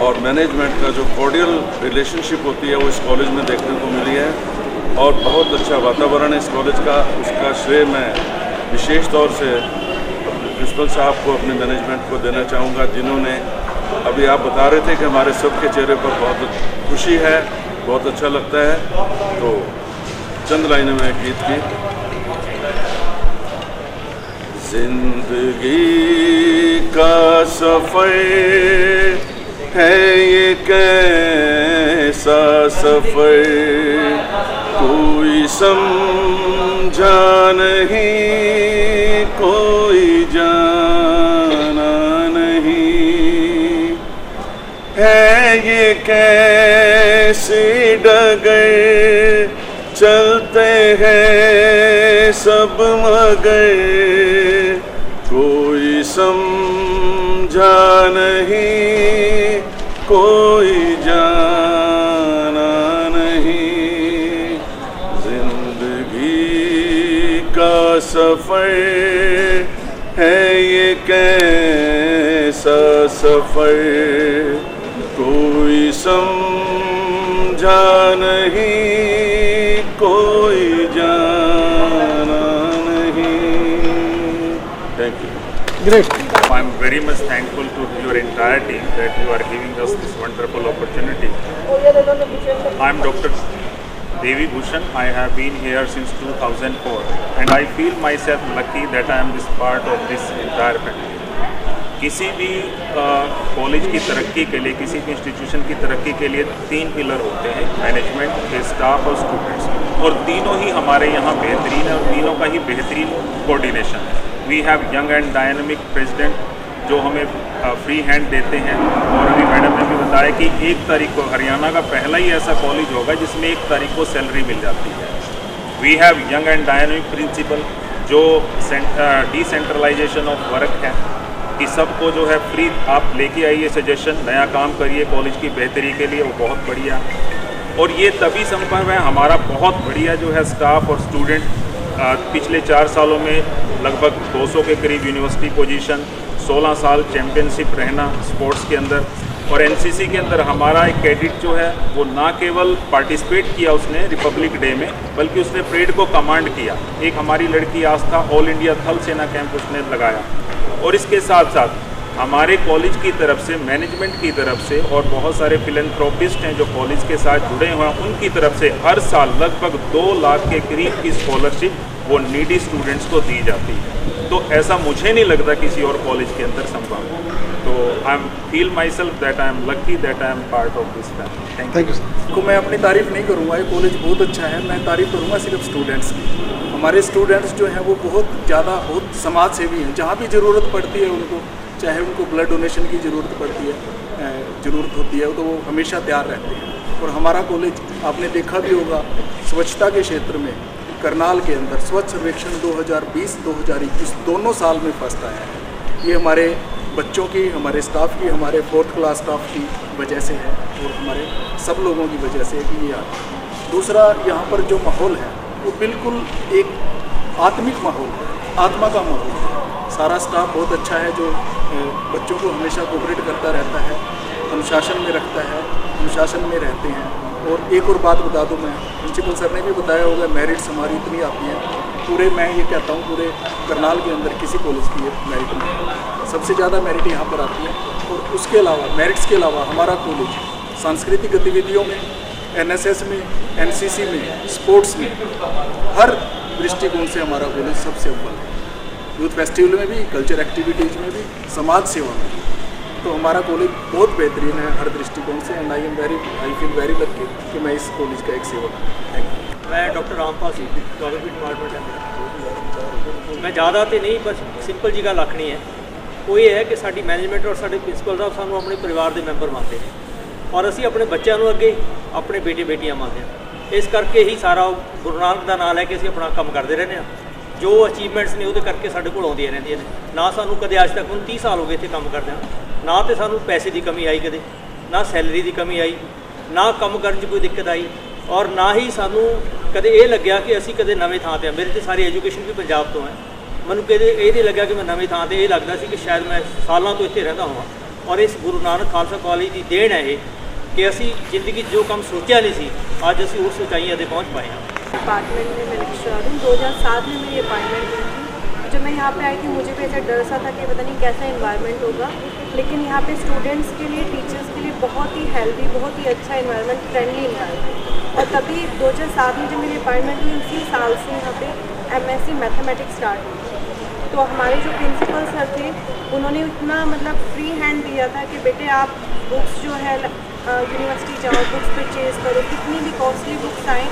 और मैनेजमेंट का जो कॉर्डियल रिलेशनशिप होती है वो इस कॉलेज में देखने को मिली है और बहुत अच्छा वातावरण है इस कॉलेज का। उसका श्रेय मैं विशेष तौर से अपने प्रिंसिपल साहब को, अपने मैनेजमेंट को देना चाहूँगा, जिन्होंने अभी आप बता रहे थे कि हमारे सबके चेहरे पर बहुत खुशी है, बहुत अच्छा लगता है। तो चंद लाइनें में गीत की। जिंदगी का सफ़र है ये कैसा सफ़र, कोई समझा नहीं, कोई जाना नहीं, है ये कैसी डगर, चलते हैं सब मगर, कोई समझा नहीं, कोई जाना नहीं। जिंदगी का सफ़र है ये कैसा सफ़र, कोई समझा नहीं, कोई जाना नहीं। Thank you. Great. I'm very much thankful to your entire team that you are giving us this wonderful opportunity. I'm Dr. Devi Bhushan. I have been here since 2004 and I feel myself lucky that I am this part of this entire family. किसी भी college की तरक्की के लिए, किसी भी institution की तरक्की के लिए 3 पिलर होते हैं, मैनेजमेंट, स्टाफ और स्टूडेंट्स, और तीनों ही हमारे यहाँ बेहतरीन है और तीनों का ही बेहतरीन कोऑर्डिनेशन है। We have young and dynamic president जो हमें फ्री हैंड देते हैं, और अभी मैडम ने भी बताया कि 1 तारीख को हरियाणा का पहला ही ऐसा कॉलेज होगा जिसमें 1 तारीख को सैलरी मिल जाती है। We have young and dynamic principal जो डिसेंट्रलाइजेशन ऑफ वर्क है कि सबको जो है फ्री आप लेके आइए सजेशन, नया काम करिए कॉलेज की बेहतरी के लिए, वो बहुत बढ़िया। और ये तभी संभव है, हमारा बहुत बढ़िया जो है स्टाफ और स्टूडेंट पिछले 4 सालों में लगभग 200 के करीब यूनिवर्सिटी पोजीशन, 16 साल चैम्पियनशिप रहना स्पोर्ट्स के अंदर, और एनसीसी के अंदर हमारा एक कैडेट जो है वो ना केवल पार्टिसिपेट किया उसने रिपब्लिक डे में, बल्कि उसने परेड को कमांड किया। एक हमारी लड़की आस्था ऑल इंडिया थल सेना कैंप उसने लगाया। और इसके साथ साथ हमारे कॉलेज की तरफ से, मैनेजमेंट की तरफ से और बहुत सारे फिलैंथ्रोपिस्ट हैं जो कॉलेज के साथ जुड़े हुए हैं, उनकी तरफ से हर साल लगभग 2 लाख के करीब की स्कॉलरशिप वो नीडी स्टूडेंट्स को दी जाती है। तो ऐसा मुझे नहीं लगता किसी और कॉलेज के अंदर संभव है। तो I am feel my self that I am lucky that I am part of this family. Thank you. को मैं अपनी तारीफ़ नहीं करूँगा, ये कॉलेज बहुत अच्छा है, मैं तारीफ़ करूँगा सिर्फ स्टूडेंट्स की। हमारे स्टूडेंट्स जो हैं वो बहुत ज़्यादा बहुत समाज सेवी हैं। जहाँ भी ज़रूरत पड़ती है उनको, चाहे उनको ब्लड डोनेशन की ज़रूरत पड़ती है, ज़रूरत होती है, तो वो हमेशा तैयार रहते हैं। और हमारा कॉलेज आपने देखा भी होगा स्वच्छता के क्षेत्र में करनाल के अंदर स्वच्छ सर्वेक्षण 2020-2021 दोनों साल में फर्स्ट आया है। ये हमारे बच्चों की, हमारे स्टाफ की, हमारे 4th क्लास स्टाफ की वजह से है और हमारे सब लोगों की वजह से है कि ये आता है। दूसरा, यहाँ पर जो माहौल है वो बिल्कुल एक आत्मिक माहौल है, आत्मा का माहौल है। सारा स्टाफ बहुत अच्छा है जो बच्चों को हमेशा कोऑपरेट करता रहता है, अनुशासन में रखता है, अनुशासन में रहते हैं। और एक और बात बता दूं, मैं प्रिंसिपल सर ने भी बताया होगा, मेरिट्स हमारी इतनी आती हैं पूरे, मैं ये कहता हूँ पूरे करनाल के अंदर किसी कॉलेज की ये मेरिट नहीं है, सबसे ज़्यादा मेरिट यहाँ पर आती है। और उसके अलावा मेरिट्स के अलावा हमारा कॉलेज सांस्कृतिक गतिविधियों में, NSS में, NCC में, स्पोर्ट्स में, हर दृष्टिकोण से हमारा कॉलेज सबसे अव्वल है। यूथ फेस्टिवल में भी, कल्चर एक्टिविटीज़ में भी, समाज सेवा में भी। तो हमारा कॉलेज बहुत बेहतरीन है हर दृष्टिकोण से, and I feel very lucky कि मैं इस कॉलेज का एक सेवक हूँ। Thank you. मैं doctor Rampal Singh, geography department है। मैं ज़्यादा तो नहीं, बस सिंपल जी गल आखनी है, वो ये है कि साडी मैनेजमेंट और साडे प्रिंसिपल साहब सानू अपने परिवार के मैंबर मानते हैं और असी अपने बच्चों को अगे अपने बेटे बेटियां मानते हैं। इस करके ही सारा गुरु नानक का नाम लैके असी अपना काम करते रहने हैं। जो अचीवमेंट्स ने वो करके साडे कोल आउंदियां रहंदियां ने। ना सानू कदे अज तक हुण 30 साल हो गए इत्थे काम करदे ना तो सानू पैसे की कमी आई कदे, ना सैलरी की कमी आई, ना काम करने कोई दिक्कत आई, और ना ही सानू कदे ये लग्या कि असी कदे नवें थां ते। मेरी तो सारी एजुकेशन भी पंजाब तो है, मैनू कदे ये नहीं लग्या कि मैं नवें थां ते। ये लगता सी कि शायद मैं सालों तो इत्थे रहिंदा होवां, और इस गुरु नानक खालसा कॉलेज की देन है ये कि असी जिंदगी जो काम सोचा नहीं सी, अज असी उस ऊंचाइयां ते पहुँच पाए हैं। डिपार्टमेंट में मैं लेक्चरर हूँ। 2007 में मेरी अपॉइंटमेंट हुई थी। जब मैं यहाँ पे आई थी मुझे भी ऐसा डर सा था कि पता नहीं कैसा इन्वायरमेंट होगा, लेकिन यहाँ पे स्टूडेंट्स के लिए, टीचर्स के लिए बहुत ही हेल्दी, बहुत ही अच्छा इन्वायरमेंट, फ्रेंडली इन्वायरमेंट। और तभी 2007 में जब मेरी अपॉइंटमेंट हुई, उसी साल से यहाँ पे MSc मैथमेटिक्स स्टार्ट हुई। तो हमारे जो प्रिंसिपल सर थे उन्होंने इतना मतलब फ्री हैंड दिया था कि बेटे आप बुक्स जो है यूनिवर्सिटी जाओ, बुक्स परचेज करो, कितनी भी कॉस्टली बुक्स आएँ।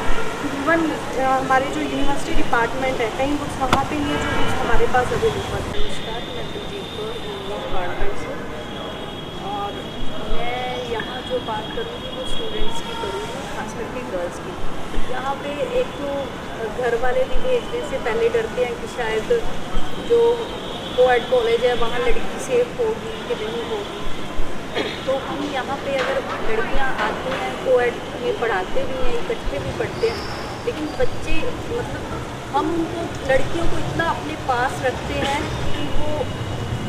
इवन हमारे जो यूनिवर्सिटी डिपार्टमेंट है, कई बुक्स वहाँ पे नहीं है जो बुक्स हमारे पास अवेलेबल है। नमस्कार, मैं दिलजीत कौर डिपार्टमेंट से, और मैं यहाँ जो बात करूँगी वो स्टूडेंट्स की करूँगी, खास करके गर्ल्स की। यहाँ पे एक तो घर वाले भी भेजने से पहले डरते हैं कि शायद जो कोएड कॉलेज है वहाँ लड़की सेफ होगी कि नहीं होगी। तो हम यहाँ पे अगर लड़कियाँ आती हैं, कोएड में पढ़ाते भी हैं, इकट्ठे भी पढ़ते हैं, लेकिन बच्चे मतलब हम उनको, लड़कियों को इतना अपने पास रखते हैं कि वो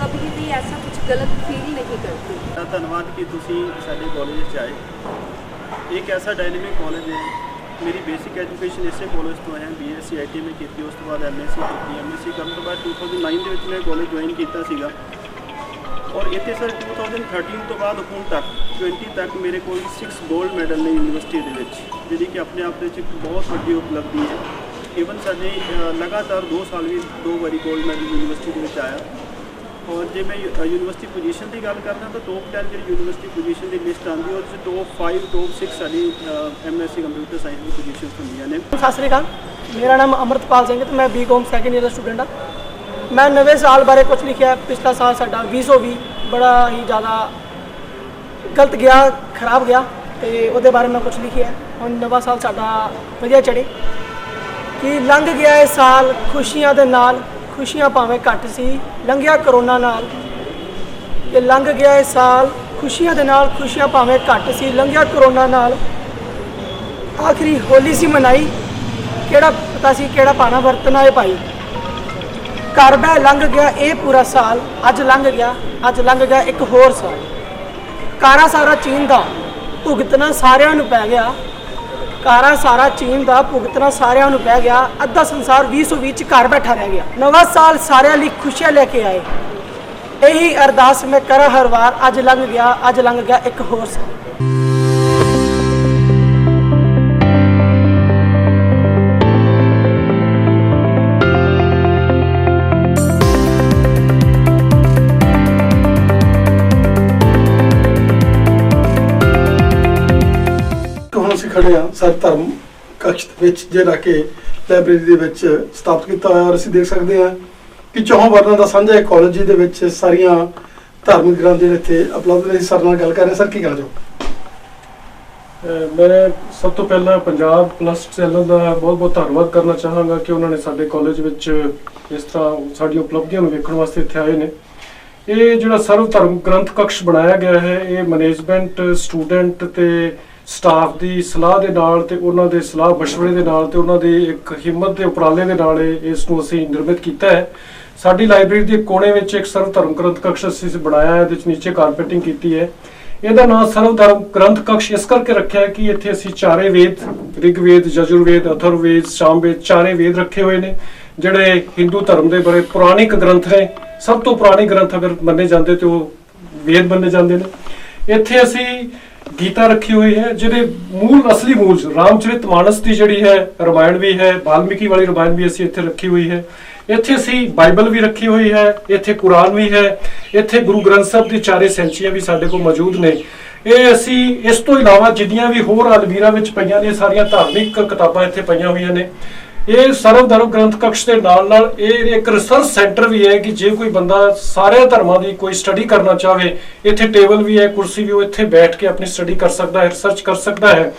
कभी भी ऐसा कुछ गलत फील नहीं करती। धन्यवाद कि तुसी साडे कॉलेज च आए। एक ऐसा डायनेमिक कॉलेज है। मेरी बेसिक एजुकेशन इसे कॉलेज तो है, BSc IT में की, उस तो बाद MSc की। MSc करने तो बाद 2009 के मैं कॉलेज ज्वाइन किया सीगा, और इतने सर 2013 तो बाद हुण तक 20 तक मेरे को 6 गोल्ड मैडल ने यूनिवर्सिटी जी कि अपने आप में एक बहुत वड्डी उपलब्धि है। इवन साडे लगातार 2 साल भी 2 बारी गोल्ड मैडल यूनिवर्सिटी आया। और जो मैं यूनिवर्सिटी पोजीशन की गल करना तो टॉप 10 जी यूनिवर्सिटी पोजीशन की लिस्ट आती है, और top 5 top 6 sari MSc computer science की पोजीशन होंगे ने। सत श्री अकाल, मेरा नाम अमृतपाल सिंह है, तो मैं BCom सैकेंड ईयर का स्टूडेंट हाँ। मैं नवे साल बारे कुछ लिखा। पिछला साल साडा 2020 बड़ा ही ज़्यादा गलत गया, खराब गया, तो वो बारे में कुछ लिखिया। हम नवा साल साडा वधिया चढ़े कि लंघ गया इस साल खुशियां दे नाल, खुशियां भावें घट सी लंघिया करोना नाल। ये लंघ गया इस साल खुशियां दे नाल, खुशियां भावें घट सी लंघिया करोना नाल। आखिरी होली सी मनाई, केड़ा पता सी केड़ा पाना वरतना है भाई। घर बह लंघ गया ये पूरा साल, अज लंघ गया एक होर साल। कारा सारा चीन दा भुगतना सारिਆਂ ਨੂੰ पै गया, कारा सारा चीन दा भुगतना सारिਆਂ ਨੂੰ पै गया। अद्धा संसार 2020 च घर बैठा रह गया। नवा साल सारिਆਂ ਲਈ खुशियां लेके आए, यही अरदास मैं करा हर बार। अज लंघ गया एक होर साल। ਅਸੀਂ ਖੜੇ ਹਾਂ ਸਰ ਧਰਮ ਕਕਸ਼ ਵਿੱਚ, ਜਿਹੜਾ ਕਿ ਲਾਇਬ੍ਰੇਰੀ ਦੇ ਵਿੱਚ ਸਥਾਪਿਤ ਕੀਤਾ ਹੋਇਆ, ਔਰ ਅਸੀਂ ਦੇਖ ਸਕਦੇ ਹਾਂ ਕਿ ਚੌਹਾਂ ਵਰਨਾਂ ਦਾ ਸਾਂਝਾ ਇੱਕ ਕਾਲਜ ਦੇ ਵਿੱਚ ਸਾਰੀਆਂ ਧਾਰਮਿਕ ਗ੍ਰੰਥ ਜਿਹੜੇ ਇੱਥੇ ਉਪਲਬਧ ਨੇ। ਸਰ ਨਾਲ ਗੱਲ ਕਰ ਰਹੇ। ਸਰ ਕੀ ਕਹਿਣਾ ਚਾਹੋ? मैं सब तो पहला पंजाब प्लस चैनल का बहुत बहुत धन्यवाद करना चाहांगा कि उन्होंने साडे कॉलेज विच इस तरह साडी उपलब्धियों को वेखण वास्ते इत्थे आए ने। ये जिहड़ा सर्व धर्म ग्रंथ कक्ष बनाया गया है, ये मैनेजमेंट, स्टूडेंट ते स्टाफ की सलाह के नाल ते उन्हां दे सलाह मशवरे के नाल ते उन्हां दे एक हिम्मत के उपराले के नाल इसनूं असीं निर्मित किया है। साडी लाइब्रेरी के कोने विच एक सर्व धर्म ग्रंथ कक्ष असीं बनाया है, नीचे कारपेटिंग की है। ਇਹਦਾ ਨਾਮ ਸਰਵਧਰਮ ਗ੍ਰੰਥ ਕਕਸ਼ ਇਸ ਕਰਕੇ ਰੱਖਿਆ ਕਿ ਇੱਥੇ ਅਸੀਂ ਚਾਰੇ ਵੇਦ, ਰਿਗਵੇਦ, ਯਜੁਰਵੇਦ, ਅਥਰਵੇਦ, ਸਾਮਵੇਦ, ਚਾਰੇ ਵੇਦ ਰੱਖੇ ਹੋਏ ਨੇ ਜਿਹੜੇ ਹਿੰਦੂ ਧਰਮ ਦੇ ਬੜੇ ਪੁਰਾਣਿਕ ਗ੍ਰੰਥ ਨੇ। ਸਭ ਤੋਂ ਪੁਰਾਣੇ ਗ੍ਰੰਥ ਅਗਰ ਮੰਨੇ ਜਾਂਦੇ ਤੇ ਉਹ ਵੇਦ ਮੰਨੇ ਜਾਂਦੇ ਨੇ। ਇੱਥੇ ਅਸੀਂ ਗੀਤਾ ਰੱਖੀ ਹੋਈ ਹੈ ਜਿਹਦੇ ਅਸਲੀ ਮੂਲ ਰਾਮਚਰਿਤ ਮਾਨਸ ਦੀ ਜਿਹੜੀ ਹੈ ਰਮਾਇਣ ਵੀ ਹੈ, ਵਾਲਮੀਕੀ ਵਾਲੀ ਰਮਾਇਣ ਵੀ ਅਸੀਂ ਇੱਥੇ ਰੱਖੀ ਹੋਈ ਹੈ। ਇੱਥੇ ਅਸੀਂ ਬਾਈਬਲ ਵੀ ਰੱਖੀ ਹੋਈ ਹੈ, ਇੱਥੇ ਕੁਰਾਨ ਵੀ ਹੈ, ਇੱਥੇ ਗੁਰੂ ਗ੍ਰੰਥ ਸਾਹਿਬ ਦੀ ਚਾਰੇ ਸੈਂਚੀਆਂ ਵੀ ਸਾਡੇ ਕੋਲ ਮੌਜੂਦ ਨੇ। ਇਹ ਅਸੀਂ ਇਸ ਤੋਂ ਇਲਾਵਾ ਜਿੰਨੀਆਂ ਵੀ ਹੋਰ ਅਲਮੀਰਾ ਵਿੱਚ ਪਈਆਂ ਨੇ ਸਾਰੀਆਂ ਧਾਰਮਿਕ ਕਿਤਾਬਾਂ ਇੱਥੇ ਪਈਆਂ ਹੋਈਆਂ ਨੇ। ਇਹ ਸਰਵਧਰਮ ਗ੍ਰੰਥ ਕਕਸ਼ ਦੇ ਨਾਲ ਇਹ ਇੱਕ ਰਿਸਰਚ ਸੈਂਟਰ ਵੀ ਹੈ ਕਿ ਜੇ ਕੋਈ ਬੰਦਾ ਸਾਰੇ ਧਰਮਾਂ ਦੀ ਕੋਈ ਸਟੱਡੀ ਕਰਨਾ ਚਾਹੇ, ਇੱਥੇ ਟੇਬਲ ਵੀ ਹੈ, ਕੁਰਸੀ ਵੀ, ਉਹ ਇੱਥੇ ਬੈਠ ਕੇ ਆਪਣੀ ਸਟੱਡੀ ਕਰ ਸਕਦਾ ਹੈ, ਰਿਸਰਚ ਕਰ ਸਕਦਾ ਹੈ।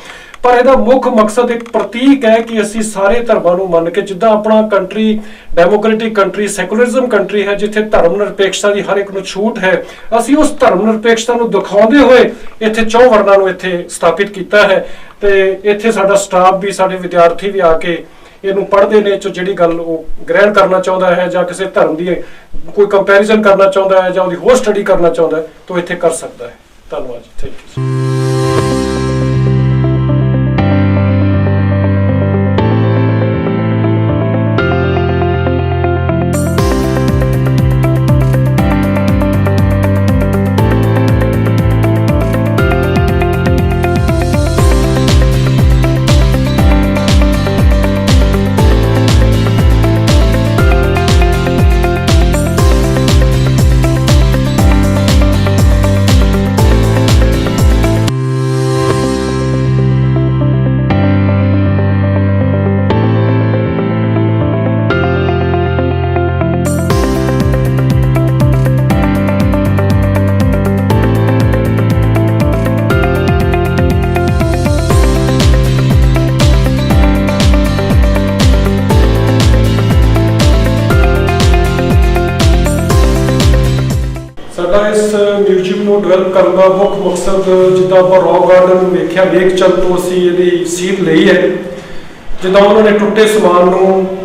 ਪਰ ਇਹਦਾ ਮੁੱਖ ਮਕਸਦ ਇੱਕ ਪ੍ਰਤੀਕ ਹੈ ਕਿ ਅਸੀਂ ਸਾਰੇ ਧਰਮਾਂ ਨੂੰ ਮੰਨ ਕੇ, ਜਿੱਦਾਂ ਆਪਣਾ country democratic country, secularism country ਹੈ ਜਿੱਥੇ ਧਰਮ ਨਿਰਪੇਖਤਾ ਦੀ ਹਰ ਇੱਕ ਨੂੰ ਛੂਟ ਹੈ, ਅਸੀਂ ਉਸ ਧਰਮ ਨਿਰਪੇਖਤਾ ਨੂੰ ਦਿਖਾਉਂਦੇ ਹੋਏ ਇੱਥੇ 4 ਵਰਨਾਂ ਨੂੰ ਇੱਥੇ ਸਥਾਪਿਤ ਕੀਤਾ ਹੈ। ਤੇ ਇੱਥੇ ਸਾਡਾ ਸਟਾਫ ਵੀ, ਸਾਡੇ ਵਿਦਿਆਰਥੀ ਵੀ ਆ ਕੇ ਇਹਨੂੰ ਪੜ੍ਹਦੇ ਨੇ। ਜਿਹੜੀ ਗੱਲ ਉਹ ਗ੍ਰਹਿਣ ਕਰਨਾ ਚਾਹੁੰਦਾ ਹੈ ਜਾਂ ਕਿਸੇ ਧਰਮ ਦੀ ਕੋਈ ਕੰਪੈਰੀਜ਼ਨ ਕਰਨਾ ਚਾਹੁੰਦਾ ਹੈ ਜਾਂ ਉਹਦੀ ਹੋਰ ਸਟੱਡੀ ਕਰਨਾ ਚਾਹੁੰਦਾ ਹੈ ਤਾਂ ਇੱਥੇ ਕਰ ਸਕਦਾ ਹੈ। ਧੰਨਵਾਦ ਜੀ, ਥੈਂਕ ਯੂ। ਸਾਡਾ ਇਸ ਮਿਊਜ਼ੀਅਮ ਨੂੰ ਡਿਵੈਲਪ ਕਰਨ ਦਾ ਮੁੱਖ ਮਕਸਦ, ਜਿੱਦਾਂ ਆਪਾਂ ਰੌਕ ਗਾਰਡਨ ਨੂੰ ਵੇਖਿਆ, ਵੇਖਚੰਦ ਤੋਂ ਅਸੀਂ ਇਹਦੀ ਸੀਖ ਲਈ ਹੈ। ਜਿੱਦਾਂ ਉਹਨਾਂ ਨੇ ਟੁੱਟੇ ਸਮਾਨ ਨੂੰ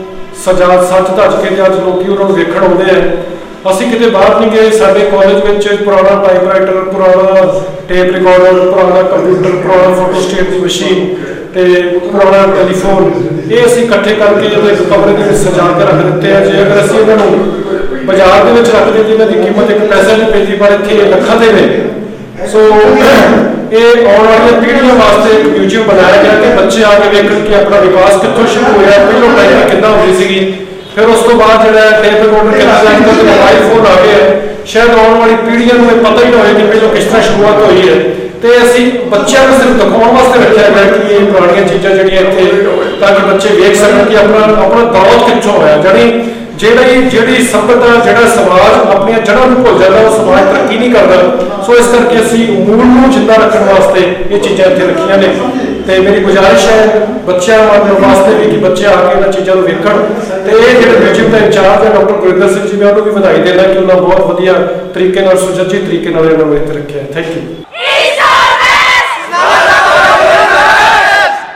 ਸੱਜ ਧੱਜ ਕੇ ਤੇ ਅੱਜ ਲੋਕੀ ਉਹਨਾਂ ਨੂੰ ਵੇਖਣ ਆਉਂਦੇ ਆ। ਅਸੀਂ ਕਿਤੇ ਬਾਹਰ ਨਹੀਂ ਗਏ, ਸਾਡੇ ਕਾਲਜ ਵਿੱਚ ਪੁਰਾਣਾ ਟਾਈਪਰਾਈਟਰ, ਪੁਰਾਣਾ ਟੇਪ ਰਿਕਾਰਡਰ, ਪੁਰਾਣਾ ਕੰਪਿਊਟਰ, ਪੁਰਾਣਾ ਫੋਟੋਸਟੇਟ ਦੀ ਮਸ਼ੀਨ ਤੇ ਪੁਰਾਣਾ ਟੈਲੀਫੋਨ, ਇਹ ਅਸੀਂ ਇਕੱਠੇ ਕਰਕੇ ਜਦੋਂ ਇੱਕ ਕਮਰੇ ਦੇ ਵਿੱਚ ਸਜਾ ਕੇ ਰੱਖ ਦਿੱਤੇ ਆ। ਜੇ ਅਗਰ ਅਸੀਂ ਇਹਨਾਂ ਨੂੰ ਬਾਜ਼ਾਰ ਦੇ ਵਿੱਚ ਰੱਖਦੇ ਜਿਨ੍ਹਾਂ ਦੀ ਕੀਮਤ ਇੱਕ ਪੈਸੇ ਨਹੀਂ ਪੈਂਦੀ, ਪਰ ਇੱਥੇ ਲੱਖਾਂ ਦੇ ਨੇ। ਸੋ ਇਹ ਆਉਣ ਵਾਲੀਆਂ ਪੀੜ੍ਹੀਆਂ ਵਾਸਤੇ ਇੱਕ ਮਿਊਜ਼ੀਅਮ ਬਣਾਇਆ ਗਿਆ ਕਿ ਬੱਚੇ ਆ ਕੇ ਵੇਖਣ ਕਿ ਆਪਣਾ ਵਿਕਾਸ ਕਿੱਥੋਂ ਸ਼ੁਰੂ ਹੋਇਆ, ਪਹਿਲੋਂ ਟਾਈਮ ਕਿੱਦਾਂ ਹੁੰਦੀ ਸੀਗੀ, ਫਿਰ ਉਸ ਤੋਂ ਬਾਅਦ ਜਿਹੜਾ ਟੇਪ ਰਿਕਾਰਡਰ ਕਿੱਦਾਂ ਅੱਜ ਕੱਲ੍ਹ ਮੋਬਾਈਲ ਫੋਨ ਆ ਗਏ ਹੈ। ਸ਼ਾਇਦ ਆਉਣ ਵਾਲੀ ਪੀੜ੍ਹੀਆਂ ਨੂੰ ਇਹ ਪਤਾ ਹੀ ਨਾ ਹੋਵੇ ਕਿ ਪਹਿਲੋਂ ਕਿਸ ਤਰ੍ਹਾਂ ਸ਼ੁਰੂਆਤ ਹੋਈ ਹੈ। ਤੇ ਅਸੀਂ ਬੱਚਿਆਂ ਨੂੰ ਸਿਰਫ ਦਿਖਾਉਣ ਵਾਸਤੇ ਰੱਖਿਆ ਗਿਆ ਕਿ ਇਹ ਪੁਰਾਣੀਆਂ ਚੀਜ਼ਾਂ ਜਿਹੜੀਆਂ ਇੱਥੇ, ਤਾਂ ਕਿ ਬੱਚੇ ਵੇਖ ਸਕਣ ਕਿ ਆਪਣਾ ਦੌਰ ਕਿੱਥੋਂ ਹੋਇਆ। ਜਿਹੜੀ ਸਭਿਅਤਾ, ਜਿਹੜਾ ਸਮਾਜ ਆਪਣੀਆਂ ਜੜ੍ਹਾਂ ਨੂੰ ਭੁੱਲ ਜਾਂਦਾ, ਉਹ ਸਮਾਜ ਤਰੱਕੀ ਨਹੀਂ ਕਰਦਾ। ਸੋ ਇਸ ਕਰਕੇ ਅਸੀਂ ਮੂਲ ਨੂੰ ਜਿੰਦਾ ਰੱਖਣ ਵਾਸਤੇ ਇਹ ਚੀਜ਼ਾਂ ਇੱਥੇ ਰੱਖੀਆਂ ਨੇ। ਤੇ ਮੇਰੀ ਗੁਜ਼ਾਰਿਸ਼ ਹੈ ਬੱਚਿਆਂ ਵਾਸਤੇ ਵੀ ਕਿ ਬੱਚੇ ਆ ਕੇ ਇਹਨਾਂ ਚੀਜ਼ਾਂ ਨੂੰ ਵੇਖਣ। ਤੇ ਇਹ ਜਿਹੜੇ ਮਿਊਜ਼ੀਅਮ ਦਾ ਇੰਚਾਰਜ ਹੈ ਡਾਕਟਰ ਗੁਰਿੰਦਰ ਸਿੰਘ ਜੀ, ਮੈਂ ਉਹਨੂੰ ਵੀ ਵਧਾਈ ਦੇਣਾ ਕਿ ਉਹਨਾਂ ਬਹੁਤ ਵਧੀਆ ਤਰੀਕੇ ਨਾਲ, ਸੁਚੱਜੀ ਤਰੀਕੇ ਨਾਲ ਇਹਨਾਂ ਨੂੰ ਇੱਥੇ ਰੱਖਿਆ। Thank you.